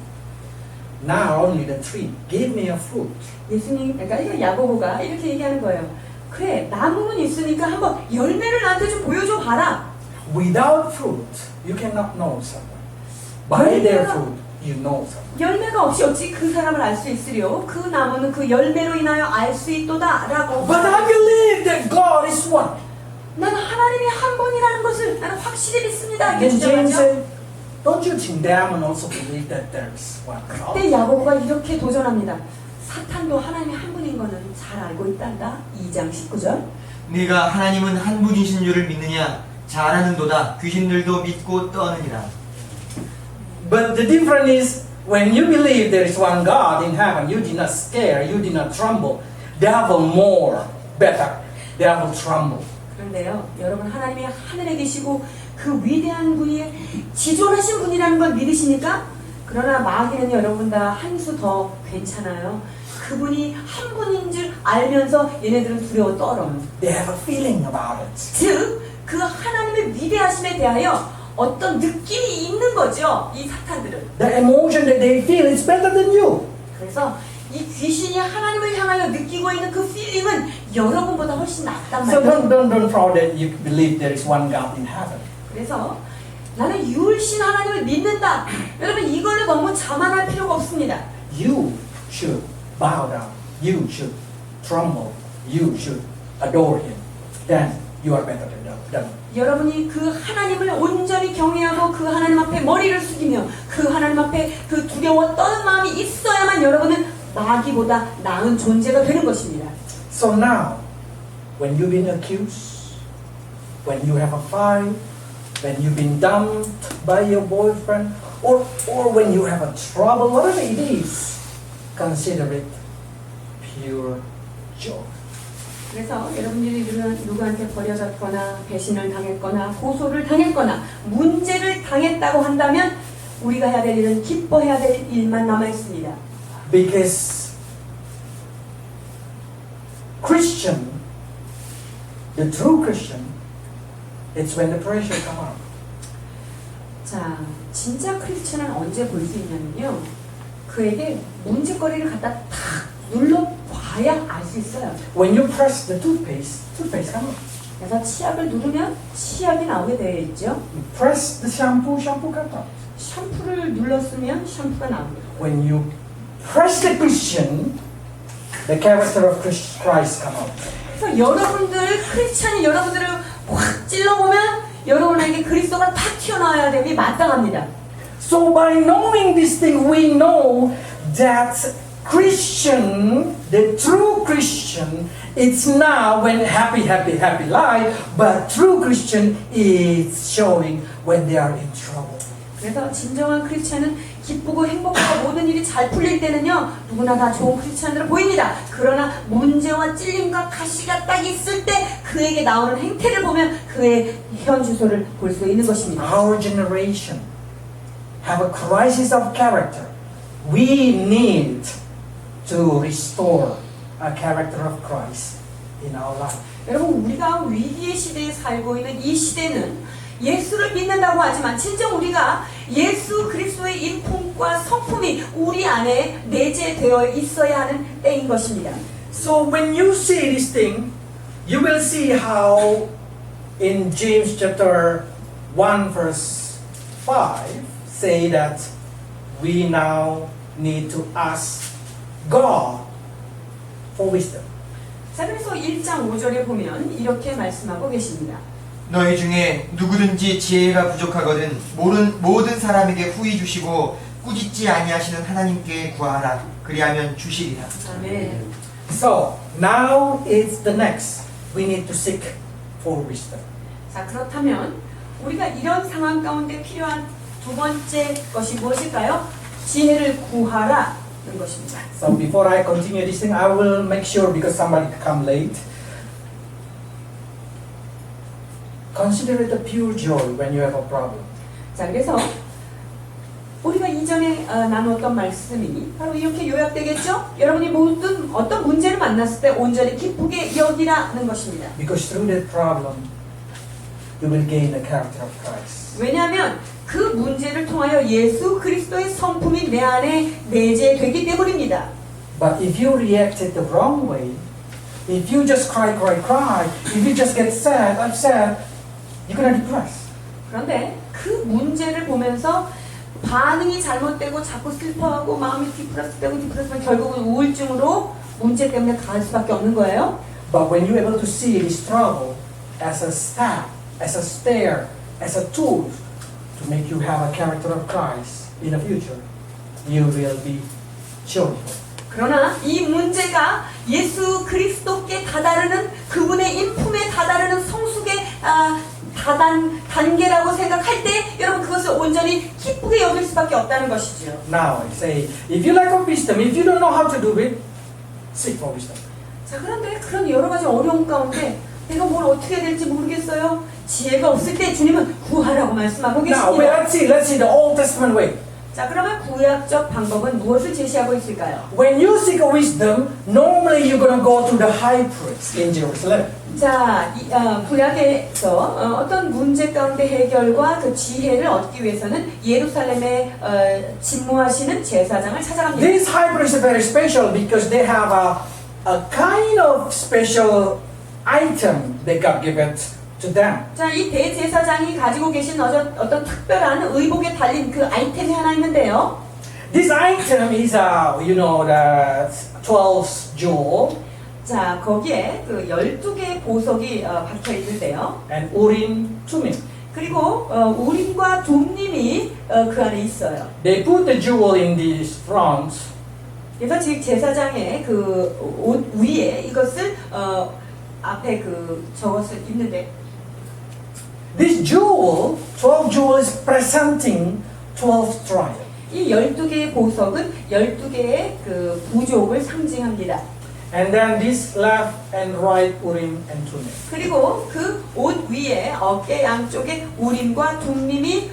Now only the tree. Give me a fruit. 예수님, 그러니까 이거 야고보가 이렇게 얘기하는 거예요. 그래, 나무는 있으니까 한번 열매를 나한테 좀 보여줘 봐라. Without fruit, you cannot know someone. By their fruit, you know someone. 열매가 없이 어찌 그 사람을 알 수 있으리요? 그 나무는 그 열매로 인하여 알 수 있도다라고. But I believe that God is one. 나는 하나님이 한 분이라는 것을 나는 확실히 믿습니다. 이렇게 Then James 주장하죠. said, don't you think them and also believe that there is one God? 그때 야고보가 이렇게 도전합니다. 사탄도 하나님이 한 분인 거는 잘 알고 있단다. 2장 19절. 네가 하나님은 한 분이신 줄을 믿느냐? 잘 아는도다. 귀신들도 믿고 떠느니라. But the difference is, when you believe there is one God in heaven, you did not scare, you did not tremble. Devil more better. Devil tremble. 그런데요, 여러분 하나님이 하늘에 계시고 그 위대한 분이 지존하신 분이라는 걸 믿으시니까? 그러나 마귀는 여러분 다 한 수 더 괜찮아요. 그분이 한 분인 줄 알면서 얘네들은 두려워 떨어요. They have a feeling about it. 즉, 그 하나님의 위대하심에 대하여 어떤 느낌이 있는 거죠. 이 사탄들은. The emotion that they feel is better than you. 그래서 이 귀신이 하나님을 향하여 느끼고 있는 그 필링은 여러분보다 훨씬 낫단 So 말이에요. don't fraud that you believe there is one God in heaven. 그래서 나는 유일신 하나님을 믿는다. 여러분 이걸로 너무 자만할 필요가 없습니다. You should bow down. You should tremble. You should adore Him. Then you are better than them. 여러분이 그 하나님을 온전히 경외하고 그 하나님 앞에 머리를 숙이며 그 하나님 앞에 그 두려워 떠는 마음이 있어야만 여러분은 마귀보다 나은 존재가 되는 것입니다. So now, when you've been accused, when you have a fight, when you've been dumped by your boyfriend, or when you have a trouble, whatever it is, consider it pure joy. 그래서 여러분들이 누구한테 버려졌거나 배신을 당했거나 고소를 당했거나 문제를 당했다고 한다면 우리가 해야 될 일은 기뻐해야 될 일만 남아 있습니다. Because Christian, the true Christian, it's when the pressure come up. 자, 진짜 크리스천은 언제 볼 수 있냐면요. 그에게 문제거리를 갖다 탁 눌러봐야 알 수 있어요. When you press the toothpaste come up. 그래서 치약을 누르면 치약이 나오게 되어 있죠. You press the shampoo come up. 샴푸를 눌렀으면 샴푸가 나옵니다. When you press the Christian, the character of Christ come out. 그래서 여러분들 크리스찬이 여러분들을 확 찔러보면 여러분에게 그리스도가 탁 튀어나와야 됨이 마땅합니다. So by knowing this thing, we know that Christian, the true Christian, it's not when happy life, but true Christian is showing when they are in trouble. 그래서 진정한 크리스찬은 기쁘고 행복하고 모든 일이 잘 풀릴 때는요 누구나 다 좋은 크리스찬으로 보입니다. 그러나 문제와 찔림과 가시가 딱 있을 때 그에게 나오는 행태를 보면 그의 현 주소를 볼 수 있는 것입니다. Our generation have a crisis of character. We need to restore a character of Christ in our life. 여러분 우리가 위기의 시대에 살고 있는 이 시대는 예수를 믿는다고 하지만 진정 우리가 예수 그리스도의 인품과 성품이 우리 안에 내재되어 있어야 하는 때인 것입니다. So when you see this thing, you will see how in James chapter 1 verse 5 say that we now need to ask God for wisdom. 자 그래서 1장 5절에 보면 이렇게 말씀하고 계십니다. 너희 중에 누구든지 지혜가 부족하거든 모든 사람에게 후히 주시고 꾸짖지 아니하시는 하나님께 구하라. 그리하면 주시리라. 아멘. So now it's the next. We need to seek for wisdom. 자 그렇다면 우리가 이런 상황 가운데 필요한 두 번째 것이 무엇일까요? 지혜를 구하라는 것입니다. So before I continue this thing, I will make sure because somebody come late. Consider it a pure joy when you have a problem. 자 그래서 우리가 이전에 나누었던 말씀이 바로 이렇게 요약되겠죠? 여러분이 모든 어떤 문제를 만났을 때 온전히 기쁘게 여기라는 것입니다. Because through that problem, you will gain the character of Christ. 왜냐하면 그 문제를 통하여 예수 그리스도의 성품이 내 안에 내재되기 때문입니다. But if you react it the wrong way, if you just cry, if you just get sad, upset, you're gonna depress. 그런데 그 문제를 보면서 반응이 잘못되고 자꾸 슬퍼하고 마음이 디프레스되면 결국은 우울증으로 문제 때문에 갈 수밖에 없는 거예요. But when you're able to see this trouble as a step, as a stair, as a tool to make you have a character of Christ in the future, you will be joyful. 그러나 이 문제가 예수 그리스도께 다다르는 그분의 인품에 다다르는 성숙의 단계라고 생각할 때 여러분 그것을 온전히 기쁘게 여길 수밖에 없다는 것이죠. Now I say, if you lack of wisdom, if you don't know how to do it, seek for wisdom. 자 그런데 그런 여러 가지 어려움 가운데 내가 뭘 어떻게 해야 될지 모르겠어요. 지혜가 없을 때 주님은 구하라고 말씀하고 Now 계십니다. let's see the Old Testament way. 자 그러면 구약적 방법은 무엇을 제시하고 있을까요? When you seek wisdom, normally you're gonna go to the high priest in Jerusalem. 자, 구약에서 어떤 문제 가운데 해결과 그 지혜를 얻기 위해서는 예루살렘에 집무하시는 제사장을 찾아갑니다. This high priest is very special because they have a kind of special item that God gave it to them. 자, 이 대제사장이 가지고 계신 어떤 특별한 의복에 달린 그 아이템이 하나 있는데요. This item is you know the 12 jewel 자, 거기에 그 12개의 보석이 박혀 있는데요. and Urim, Tumim. 그리고 우림과 둠님이 그 안에 있어요. They put the jewel in this front. 그래서 즉 제사장의 그 옷 위에 이것을 앞에 그 저것을 입는데 This jewel, 12 jewel is presenting 12 tribes. 이 12개의 보석은 12개의 그 부족을 상징합니다. And then this left and right Urim and Tumim. 그리고 그 옷 위에 어깨 양쪽에 우림과 둠님이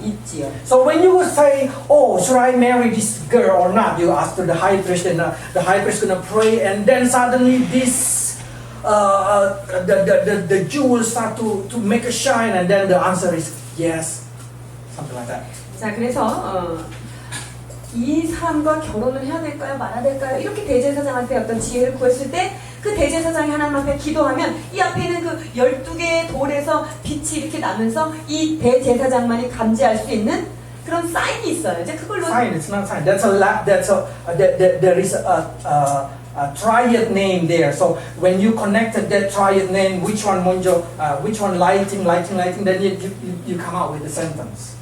있지요. So when you say, "Oh, should I marry this girl or not?" You ask to the high priest, and the high priest gonna pray, and then suddenly this the jewels start to make a shine, and then the answer is yes, something like that. 자, 그래서 이 사람과 결혼을 해야 될까요? 말아야 될까요? 이렇게 대제사장한테 어떤 지혜를 구했을 때 그 대제사장이 하나님 앞에 기도하면 이 앞에 있는 그 12개의 돌에서 빛이 이렇게 나면서 이 대제사장만이 감지할 수 있는 그런 사인이 있어요. 이제 그걸로 Sign, it's not sign. There is triad name there. So when you connected that triad name, which one 먼저, which one lighting, then you come out with the sentence.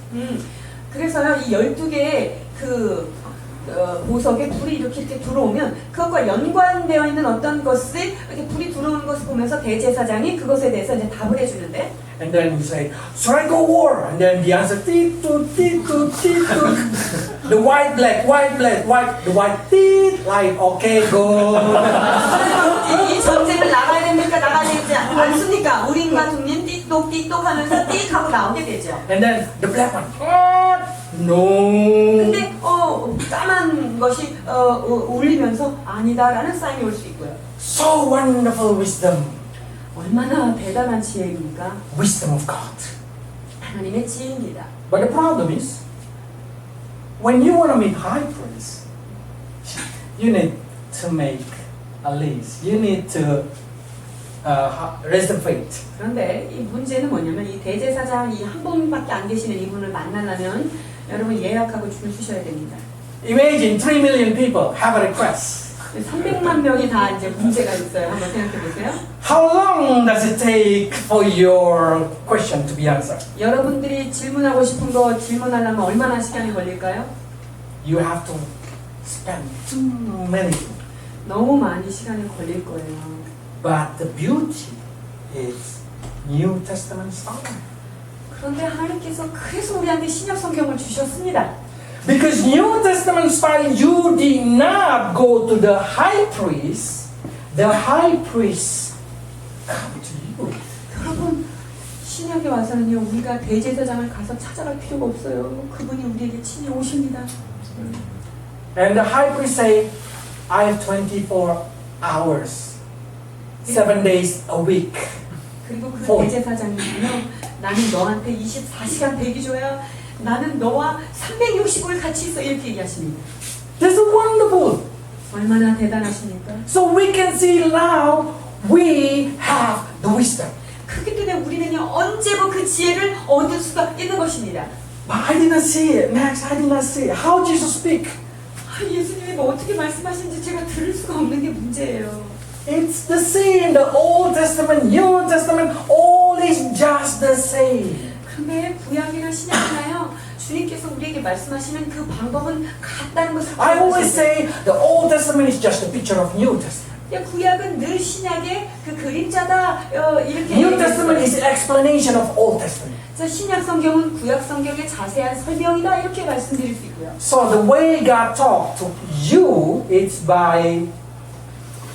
그래서요, 이 12개의 그 보석에 불이 이렇게 들어오면 그것과 연관되어 있는 어떤 것이 이렇게 불이 들어오는 것을 보면서 대제사장이 그것에 대해서 이제 답을 해주는데 And then you say, should I go war? And then the answer, titu. The white, black, the white, tit, light, okay, go. 이 전쟁을 나가야 됩니까? 나가야 되지 않습니까? 우린과 중린 띠똑 하면서 띠 하고 나오게 되죠. And then the black one, no. 근데 까만 것이 울리면서 아니다라는 사인이 올 수 있고요. So wonderful wisdom. 얼마나 대단한 지혜입니까? Wisdom of God. 하나님의 지혜입니다. But the problem is, when you want to make high praise, you need to make a list. You need to reserve. 그런데 이 문제는 뭐냐면 이 대제사장 이 한 분밖에 안 계시는 이분을 만나려면 여러분 예약하고 줄 서셔야 됩니다. Imagine 3 million people have a request. 300만 명이 다 이제 문제가 있어요. 한번 생각해 보세요. How long does it take for your question to be answered? 여러분들이 질문하고 싶은 거 질문하려면 얼마나 시간이 걸릴까요? You have to spend too many. 너무 많이 시간이 걸릴 거예요. But the beauty is New Testament style. 그런데 하나님께서 그래서 우리한테 신약 성경을 주셨습니다. Because New Testament style, you did not go to the high priest. The high priest come to you. 여러분 신약에 와서는요 우리가 대제사장을 가서 찾아갈 필요가 없어요. 그분이 우리에게 친히 오십니다. And the high priest say, I have 24 hours, 7 days a week. 그리고 그 대제사장님은요 나는 너한테 24시간 대기 줘야 나는 너와 365일 같이 있어 이렇게 얘기하십니다. That's wonderful. 얼마나 대단하십니까? So we can see now we have the wisdom. 그렇기 때문에 우리는요 언제고 그 지혜를 얻을 수가 있는 것입니다. But I did not see it, Max. I did not see it. How Jesus speak? 예수님이 뭐 어떻게 말씀하시는지 제가 들을 수가 없는 게 문제예요. It's the same. The Old Testament, New Testament, all is just the same. 근데 구약이나 신약이나요 주님께서 우리에게 말씀하시는 그 방법은 같다는 것을 I always say the Old Testament is just a picture of New Testament. 구약은 늘 신약의 그 그림자다 이렇게 New Testament is an explanation of Old Testament. 신약 성경은 구약 성경의 자세한 설명이다 이렇게 말씀드릴 수 있고요. So the way God talked to you is by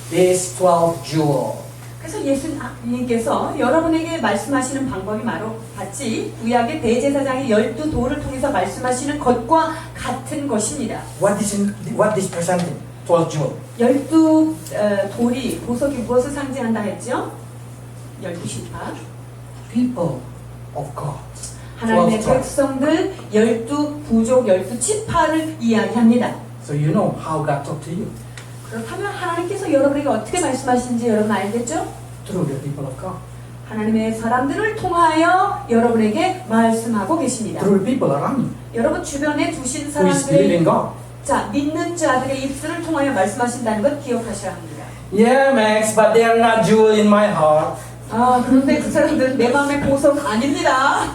these 12 jewels. 그래서 예수님께서 여러분에게 말씀하시는 방법이 바로 같이 구약의 대제사장의 12돌을 통해서 말씀하시는 것과 같은 것입니다. What is presenting? 12 jewels. 12돌이 보석이 무엇을 상징한다 했죠? 12지파. People of God. 하나님의 12 tribes. 백성들 12부족 12지파를 이야기합니다. So you know how God talked to you. 그렇다면 하나님께서 여러분에게 어떻게 말씀하시는지 여러분 알겠죠? Through the people of God. 하나님의 사람들을 통하여 여러분에게 말씀하고 계십니다. Through the people around you. 여러분 주변에 두신 Who is believing 사람들의 God. 믿는 자들의 입술을 통하여 말씀하신다는 것 기억하셔야 합니다. Yeah, Max, but they are not jewel in my heart. 그런데 그 사람들은 내 마음의 보석 아닙니다.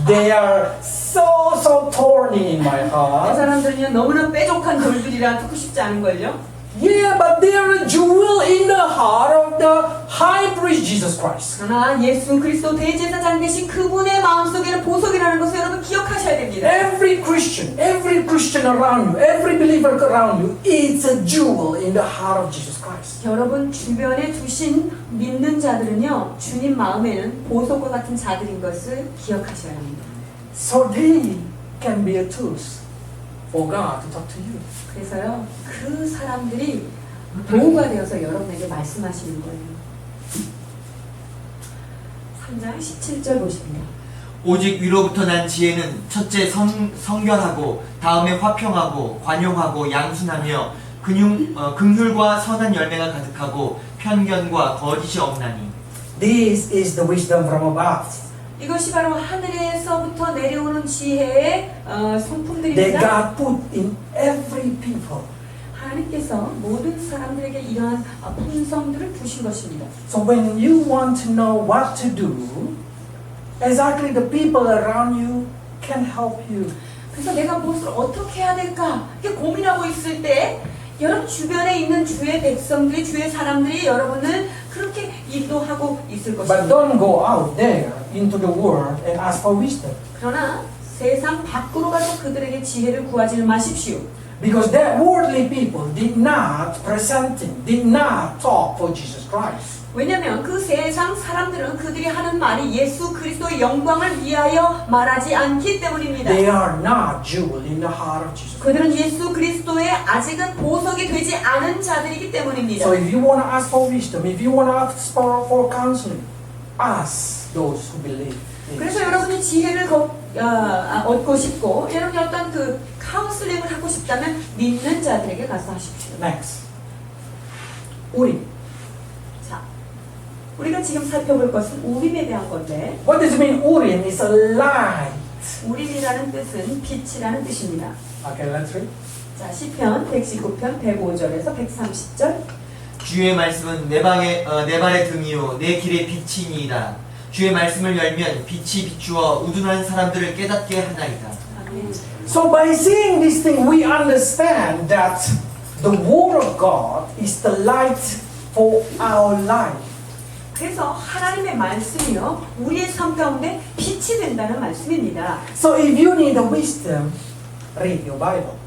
They are so thorny in my 그 heart. 사람들은요 너무나 뾰족한 돌들이라 듣고 싶지 않은걸요. Yeah, but they are a jewel in the heart of the high priest Jesus Christ. 그러나 예수 그리스도 대제사장 되신 그분의 마음속에는 보석이라는 것을 여러분 기억하셔야 됩니다. Every Christian around you, every believer around you, is a jewel in the heart of Jesus Christ. 여러분 주변에 두신 믿는 자들은요 주님 마음에는 보석과 같은 자들인 것을 기억하셔야 합니다. So they can be a tools for God to talk to you. 그래서요 그 사람들이 도구가 되어서 여러분에게 말씀하시는 거예요. 3장 17절 보십니다. 오직 위로부터 난 지혜는 첫째 성결하고 다음에 화평하고 관용하고 양순하며 긍휼과 선한 열매가 가득하고 편견과 거짓이 없나니. This is the wisdom from above. 이것이 바로 하늘에서부터 내려오는 지혜의 That 성품들입니다. God put in every people. 하나님께서 모든 사람들에게 이러한 품성들을 주신 것입니다. So when you want to know what to do, exactly the people around you can help you. 그래서 내가 무엇을 어떻게 해야 될까 이렇게 고민하고 있을 때 여러분 주변에 있는 주의 백성들이 주의 사람들이 여러분을 그렇게 인도하고 있을 But 것입니다. don't go out there into the world and ask for wisdom. 그러나 세상 밖으로 가서 그들에게 지혜를 구하지 마십시오. Because that worldly people did not present him, did not talk for Jesus Christ. 왜냐하면 그 세상 사람들은 그들이 하는 말이 예수 그리스도의 영광을 위하여 말하지 않기 때문입니다. They are not jewel in the heart of Jesus. 그들은 예수 그리스도의 아직은 보석이 되지 않은 자들이기 때문입니다. So if you want to ask for wisdom, if you want to ask for counseling, ask those who believe. 그래서 여러분이 지혜를 얻고 싶고 여러분이 어떤 그 카운슬링을 하고 싶다면 믿는 자들에게 가서 하십시오. Next. 우리. 자, 우리가 지금 살펴볼 것은 우림에 대한 건데 What does it mean? Urim is a light. 우림이라는 뜻은 빛이라는 뜻입니다. Okay, let's read. 자, 시편 119편 105절에서 130절. 주의 말씀은 내 발의 등이요 내 길의 빛이니이다. 주의 말씀을 열면 빛이 비추어 우둔한 사람들을 깨닫게 하나이다. 아멘. So by seeing this thing, we understand that the Word of God is the light for our life. 그래서 하나님의 말씀이요 우리의 삶 가운데 빛이 된다는 말씀입니다. So if you need a wisdom, read your Bible.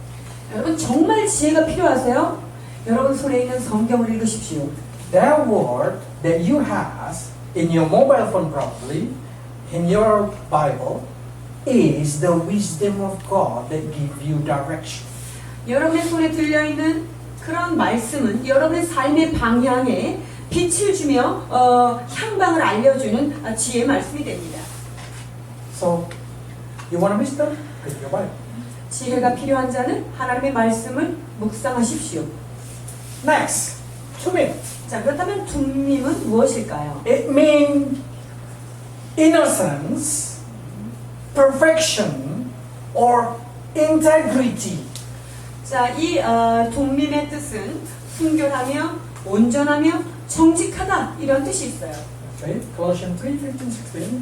여러분 정말 지혜가 필요하세요? 여러분 손에 있는 성경을 읽으십시오. That word that you have in your mobile phone probably, in your Bible, is the wisdom of God that gives you direction. 여러분의 손에 들려있는 그런 말씀은 여러분의 삶의 방향에 빛을 주며 향방을 알려주는 지혜의 말씀이 됩니다. So, you want wisdom? Read your Bible. 지혜가 필요한 자는 하나님의 말씀을 묵상하십시오. Next, tumim. 자, 그렇다면 둠밈은 무엇일까요? It means innocence, perfection, or integrity. 자, 이 둠밈의 뜻은 순결하며 온전하며 정직하다 이런 뜻이 있어요. Okay, Colossians 3, 15, 16.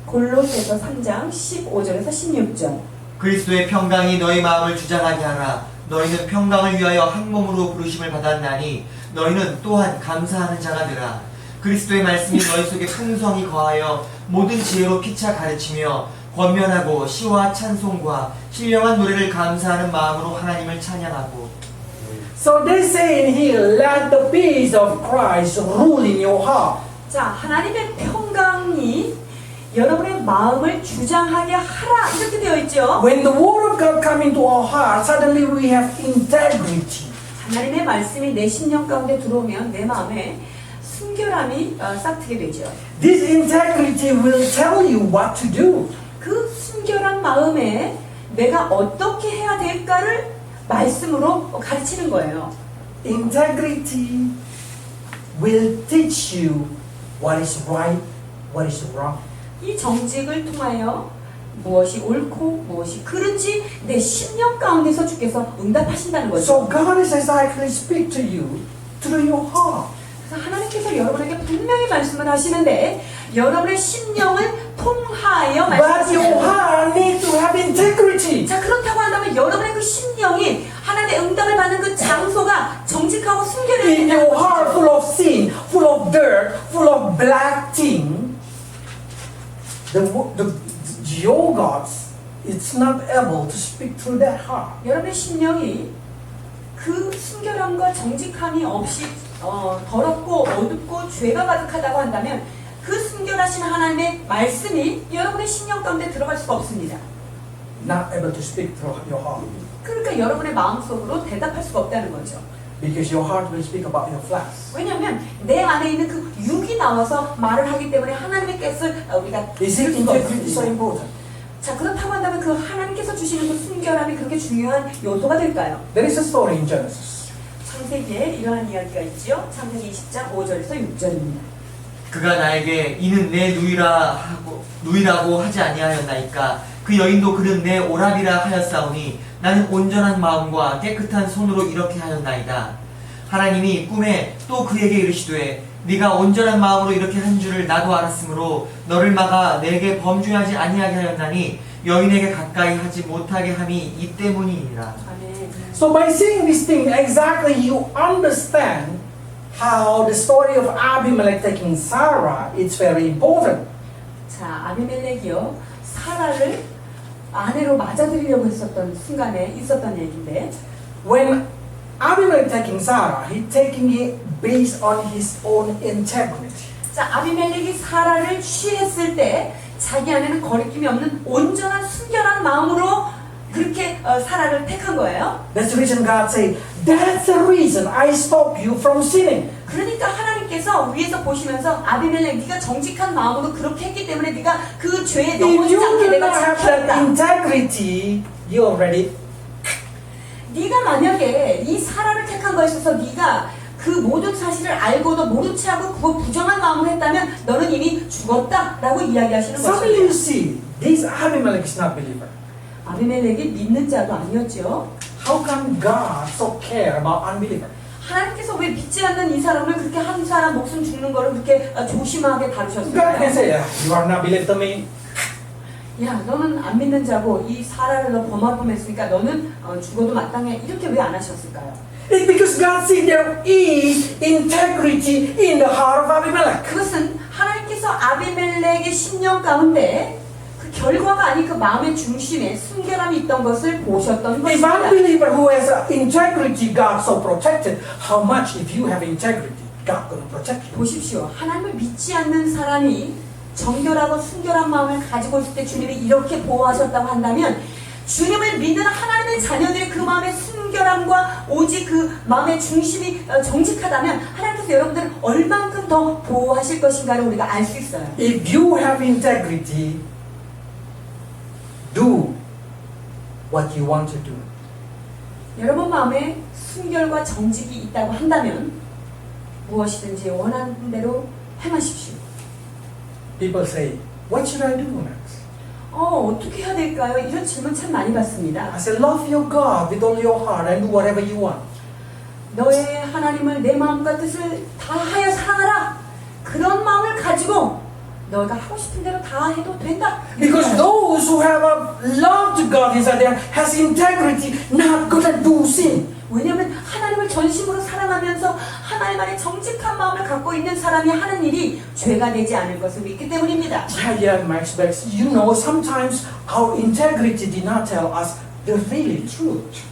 골로새서 3장 15절에서 16절. 그리스도의 평강이 너희 마음을 주장하게 하라. 너희는 평강을 위하여 한 몸으로 부르심을 받았나니 너희는 또한 감사하는 자가 되라. 그리스도의 말씀이 너희 속에 풍성히 거하여 모든 지혜로 피차 가르치며 권면하고 시와 찬송과 신령한 노래를 감사하는 마음으로 하나님을 찬양하고. So they say in here, let the peace of Christ rule in your heart. 자, 하나님의 평강이 여러분의 마음을 주장하게 하라 이렇게 되어 있죠. When the word of God comes into our heart, suddenly we have integrity. 하나님의 말씀이 내 심령 가운데 들어오면 내 마음에 순결함이 싹트게 되죠. This integrity will tell you what to do. 그 순결한 마음에 내가 어떻게 해야 될까를 말씀으로 가르치는 거예요. Integrity will teach you what is right, what is wrong. 이 정직을 통하여 무엇이 옳고 무엇이 그른지 내 심령 가운데서 주께서 응답하신다는 거죠. So God is exactly speak to you through your heart. 그래서 하나님께서 여러분에게 분명히 말씀을 하시는데 여러분의 심령을 통하여 But your 말씀하시는 거예요. heart needs to have integrity. 자, 그렇다고 한다면 여러분의 그 심령이 하나님의 응답을 받는 그 장소가 정직하고 순결해야 In 된다는 your heart 것이죠. full of sin, full of dirt, full of black thing, your God is not able to speak through that heart. 여러분의 심령이 그 순결함과 정직함이 없이 더럽고 어둡고 죄가 가득하다고 한다면 그 순결하신 하나님의 말씀이 여러분의 심령 가운데 들어갈 수가 없습니다. Not able to speak through your heart. 그러니까 여러분의 마음속으로 대답할 수가 없다는 거죠. Because your heart will speak about your flesh. 왜냐하면 내 안에 있는 그 육이 나와서 말을 하기 때문에 하나님의 뜻을 우리가 Is it 들을 수가 integrity so 없습니다. important? 자, 그렇다고 한다면 그 하나님께서 주시는 그 순결함이 그렇게 중요한 요소가 될까요? There is a story in Genesis. 창세기에 이러한 이야기가 있죠. 창세기 20장 5절에서 6절입니다. 그가 나에게 이는 내 누이라 하고 누이라고 하지 아니하였나이까. 그 여인도 그는 내 오라비라 하였사오니 나는 온전한 마음과 깨끗한 손으로 이렇게 하였나이다. 하나님이 꿈에 또 그에게 이르시되 네가 온전한 마음으로 이렇게 한 줄을 나도 알았으므로 너를 막아 내게 범죄하지 아니하게 하였나니 여인에게 가까이 하지 못하게 함이 이 때문이니라. 아멘. So by seeing this thing, exactly you understand how the story of Abimelech taking Sarah is very important. 자, 아비멜렉이요, 사라를 아내로 맞아들이려고 했었던 순간에 있었던 얘기인데, When Abimelech taking Sarah, he taking it based on his own integrity. 자, 아비멜렉이 사라를 취했을 때 자기 안에는 거리낌이 없는 온전한 순결한 마음으로 그렇게 사라를 택한 거예요. That's the reason God say, that's the reason I stop you from sinning. 그러니까 하나님께서 위에서 보시면서 아비멜렉 네가 정직한 마음으로 그렇게 했기 때문에 네가 그 죄에 If 넘어지지 you 않게 do 내가 not have that 지켰다. integrity, you already 네가 만약에 이 사라를 택한 거에 있어서 네가 그 모든 사실을 알고도 모른 채 하고 그거 부정한 마음으로 했다면 너는 이미 죽었다라고 이야기하시는 suddenly you 것이에요. see this Abimelech is not believer. 아비멜렉이 믿는 자도 아니었죠. How come God so care about unbeliever? 하나님께서 왜 믿지 않는 이 사람을 그렇게 한 사람 목숨 죽는 거를 그렇게 조심하게 God can 다루셨을까요? say, you are not believe to me. 야, 너는 안 믿는 자고 이 사라를 너 범했으니까 너는 죽어도 마땅해. 이렇게 왜 안 하셨을까요? It's because God see there is integrity in the heart of Abimelech. 그것은 하나님께서 아비멜렉의 심령 가운데 그 결과가 아닌 그 마음의 중심에 순결함이 있던 것을 보셨던 If 것입니다. unbeliever who has integrity, God so protected, how much if you have integrity, God gonna protect you? 보십시오. 하나님을 믿지 않는 사람이 정결하고 순결한 마음을 가지고 있을 때 주님이 이렇게 보호하셨다고 한다면 주님을 믿는 하나님의 자녀들의 그 마음의 순결함과 오직 그 마음의 중심이 정직하다면 하나님께서 여러분들을 얼만큼 더 보호하실 것인가를 우리가 알 수 있어요. If you have integrity, do what you want to do. 여러분 마음에 순결과 정직이 있다고 한다면 무엇이든지 원하는 대로 행하십시오. People say, what should I do next? 어떻게 해야 될까요? 이런 질문 참 많이 받습니다. I say, love your God with all your heart and do whatever you want. 너의 하나님을 내 마음과 뜻을 다하여 사랑하라. 그런 마음을 가지고 너가 하고 싶은 대로 다 해도 된다. Because those who have a love to God inside there has integrity, not gonna do sin. 왜냐하면 하나님을 전심으로 사랑하면서 하나님 안에 정직한 마음을 갖고 있는 사람이 하는 일이 죄가 되지 않을 것을 믿기 때문입니다. Yeah, Max Bex. You know, sometimes our integrity did not tell us the really truth.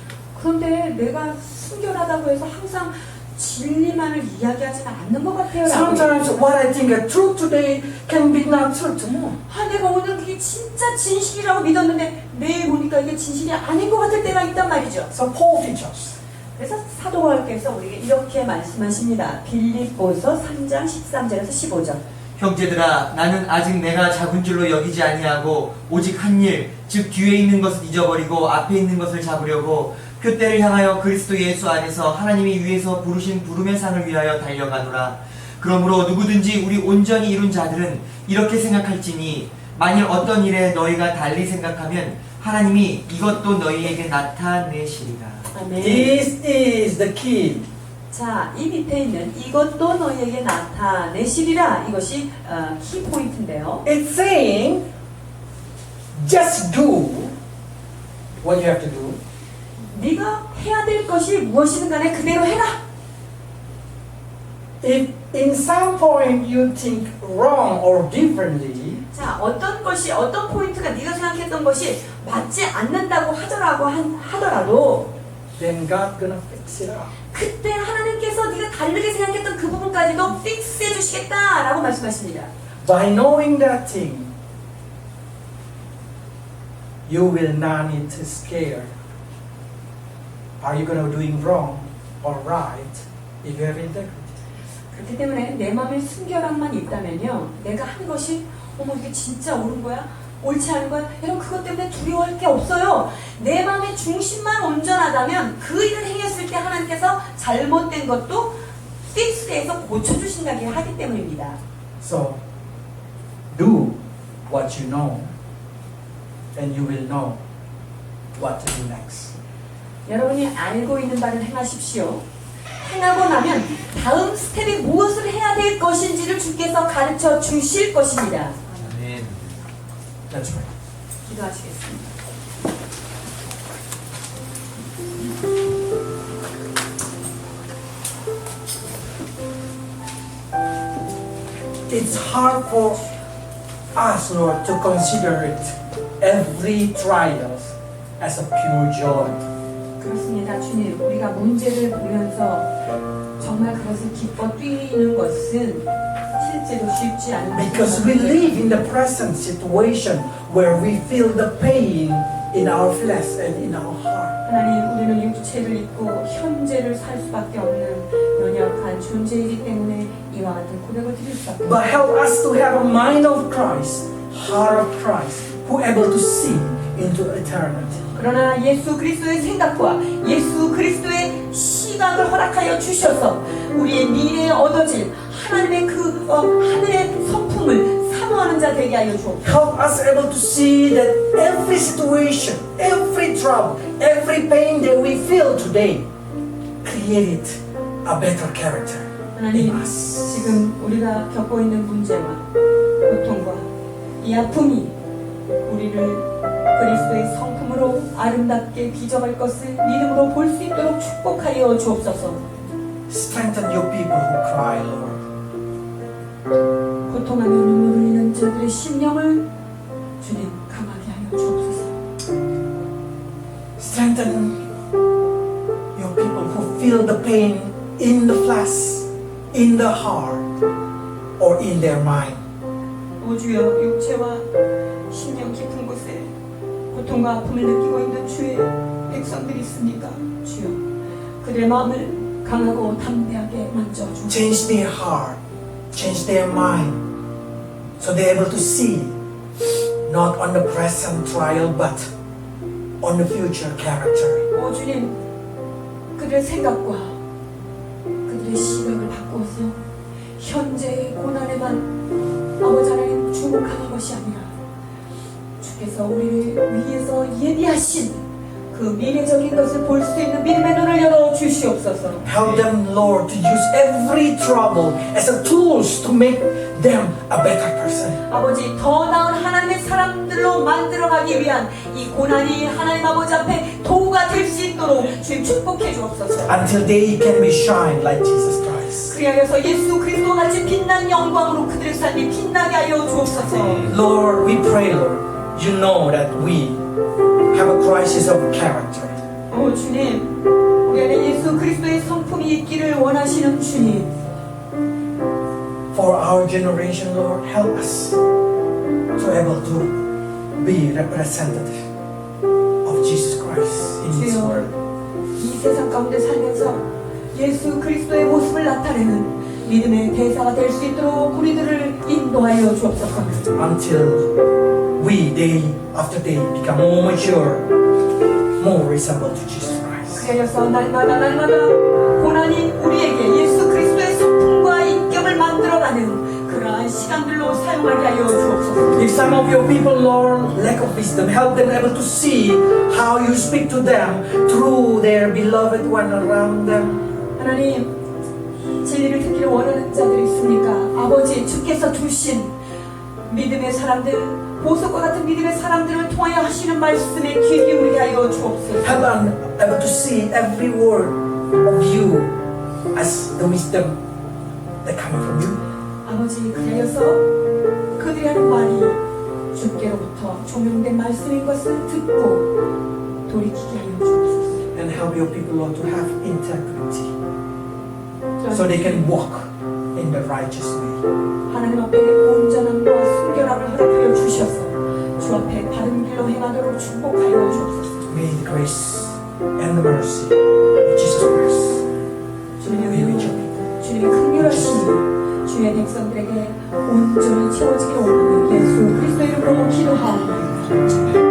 그런데 내가 순결하다고 해서 항상 진리만을 이야기하지는 않는 것 같아요. Sometimes what I think is true today can be not true tomorrow. 내가 오늘 그게 진짜 진실이라고 믿었는데 내일 보니까 이게 진실이 아닌 것 같을 때가 있단 말이죠. So Paul teaches. 그래서 사도 바울께서 우리에게 이렇게 말씀하십니다. 빌립보서 3장 13절에서 15절. 형제들아 나는 아직 내가 작은 줄로 여기지 아니하고 오직 한 일 즉 뒤에 있는 것을 잊어버리고 앞에 있는 것을 잡으려고 표대를 향하여 그리스도 예수 안에서 하나님이 위에서 부르신 부름의 상을 위하여 달려가노라. 그러므로 누구든지 우리 온전히 이룬 자들은 이렇게 생각할지니 만일 어떤 일에 너희가 달리 생각하면 하나님이 이것도 너희에게 나타내시리라. 아멘. This is the key. 자, 이 밑에 있는 이것도 너희에게 나타내시리라. 이것이 키 포인트인데요. It's saying, just do what you have to do. 네가 해야 될 것이 무엇이든 간에 그대로 해라. If in some point you think wrong or differently, 자, 어떤 포인트가 네가 생각했던 것이 맞지 않는다고 하더라도 then God gonna fix it up. 그때 하나님께서 네가 다르게 생각했던 그 부분까지도 픽스해 주시겠다라고 말씀하십니다. By knowing that thing, you will not need to scare. Are you gonna doing wrong or right if you have integrity? 그렇기 때문에 내 마음에 순결함만 있다면요, 내가 한 것이 어머 이게 진짜 옳은 거야? 옳지 않은 거야? 여러분 그것 때문에 두려워할 게 없어요. 내 마음의 중심만 온전하다면 그 일을 행했을 때 하나님께서 잘못된 것도 픽스해서 고쳐주신다고 하기 때문입니다. So, do what you know, and you will know what to do next. 여러분이 알고 있는 바를 행하십시오. 행하고 나면 다음 스텝이 무엇을 해야 될 것인지를 주께서 가르쳐 주실 것입니다. 아멘. Let's pray. 기도하시겠습니다. It's hard for us, Lord, to consider it every trial as a pure joy. 그렇습니다. 주님, 우리가 문제를 보면서 정말 그것을 기뻐 뛰는 것은 실제로 쉽지 않은 Because we live in the present situation where we feel the pain in our flesh and in our heart. 하나님, 우리는 육체를 입고 현재를 살 수밖에 없는 연약한 존재이기 때문에 이와 같은 고백을 드릴 수밖에 But help us to have a mind of Christ, heart of Christ, who are able to see into eternity. 그러나 예수 그리스도의 생각과 예수 그리스도의 시각을 허락하여 주셔서 우리의 미래에 얻어질 하나님의 그 하늘의 성품을 사모하는 자 되게 하여 주옵소서. Help us able to see that every situation, every trouble, every pain that we feel today created a better character in 하나님, us. 지금 우리가 겪고 있는 문제와 고통과 이 아픔이 우리를 그리스도의 성품으로 아름답게 빚어갈 것을 믿음으로 볼 수 있도록 축복하여 주옵소서. Strengthen your people who cry, Lord. 고통하며 눈물을 흘리는 저들의 심령을 주님 강하게 하여 주옵소서. Strengthen your people who feel the pain in the flesh, in the heart, or in their mind. 오 주여, 육체와 심령 깊은 곳에 고통과 아픔을 느끼고 있는 주의 백성들이 있습니까? 주여, 그들의 마음을 강하고 담대하게 만져주옵소서. Change their heart, change their mind, so they're able to see not on the present trial but on the future character. 오 주님, 그들의 생각과 그들의 시각을 바꾸어서 현재의 고난에만 아버지 하나님 주목하는 것이 아니라 주께서 우리를 위해서 예비하신 그 미래적인 것을 볼 수 있는 믿음의 눈을 열어 주시옵소서. Help them, Lord, to use every trouble as a tools to make them a better person. 아버지, 더 나은 하나님의 사람들로 만들어가기 위한 이 고난이 하나님 아버지 앞에 도구가 될 수 있도록 주님 축복해 주옵소서. Until they can be shine like Jesus Christ. 그리하여서 예수 그리스도와 같이 빛난 영광으로 그들의 삶이 빛나게 하여 주옵소서. Lord, we pray, Lord, you know that we have a crisis of character. 오 주님, 우리 안에 예수 그리스도의 성품이 있기를 원하시는 주님, For our generation, Lord, help us to able to be representative of Jesus Christ in His 주여, world. 이 세상 가운데 살면서 예수 그리스도의 모습을 나타내는 믿음의 대사가 될 수 있도록 우리들을 인도하여 주옵소서. Until we, day after day, become more mature, more resemble to Jesus Christ. 그래서 날마다 고난이 우리에게 예수 그리스도의 성품과 인격을 만들어가는 그러한 시간들로 사용하게 하여 주옵소서. If some of your people, Lord, lack of wisdom, help them able to see how you speak to them through their beloved one around them. 하나님, 진리를 듣기를 원하는 자들이 있습니까? 아버지, 주께서 두신 믿음의 사람들, 보석과 같은 믿음의 사람들을 통하여 하시는 말씀에 귀 기울이게 하여 주옵소서. Help them able to see every word of you as the wisdom that coming from you. 아버지, 그래서 그들이 하는 말이 주께로부터 조명된 말씀인 것을 듣고 돌이키게 하여 주옵소서. And help your people, Lord, to have integrity so they can walk in the righteous way. 하나님 앞에 온전함과 순결함을 허락하여 주셔서 주 앞에 바른 길로 행하도록 축복하여 주옵소서. May the grace and the mercy of Jesus Christ be with you. 주님의 긍휼하심이 주의 백성들에게 온전히 채워지길 원하는 예수 그리스도 이름으로 기도하옵나이다.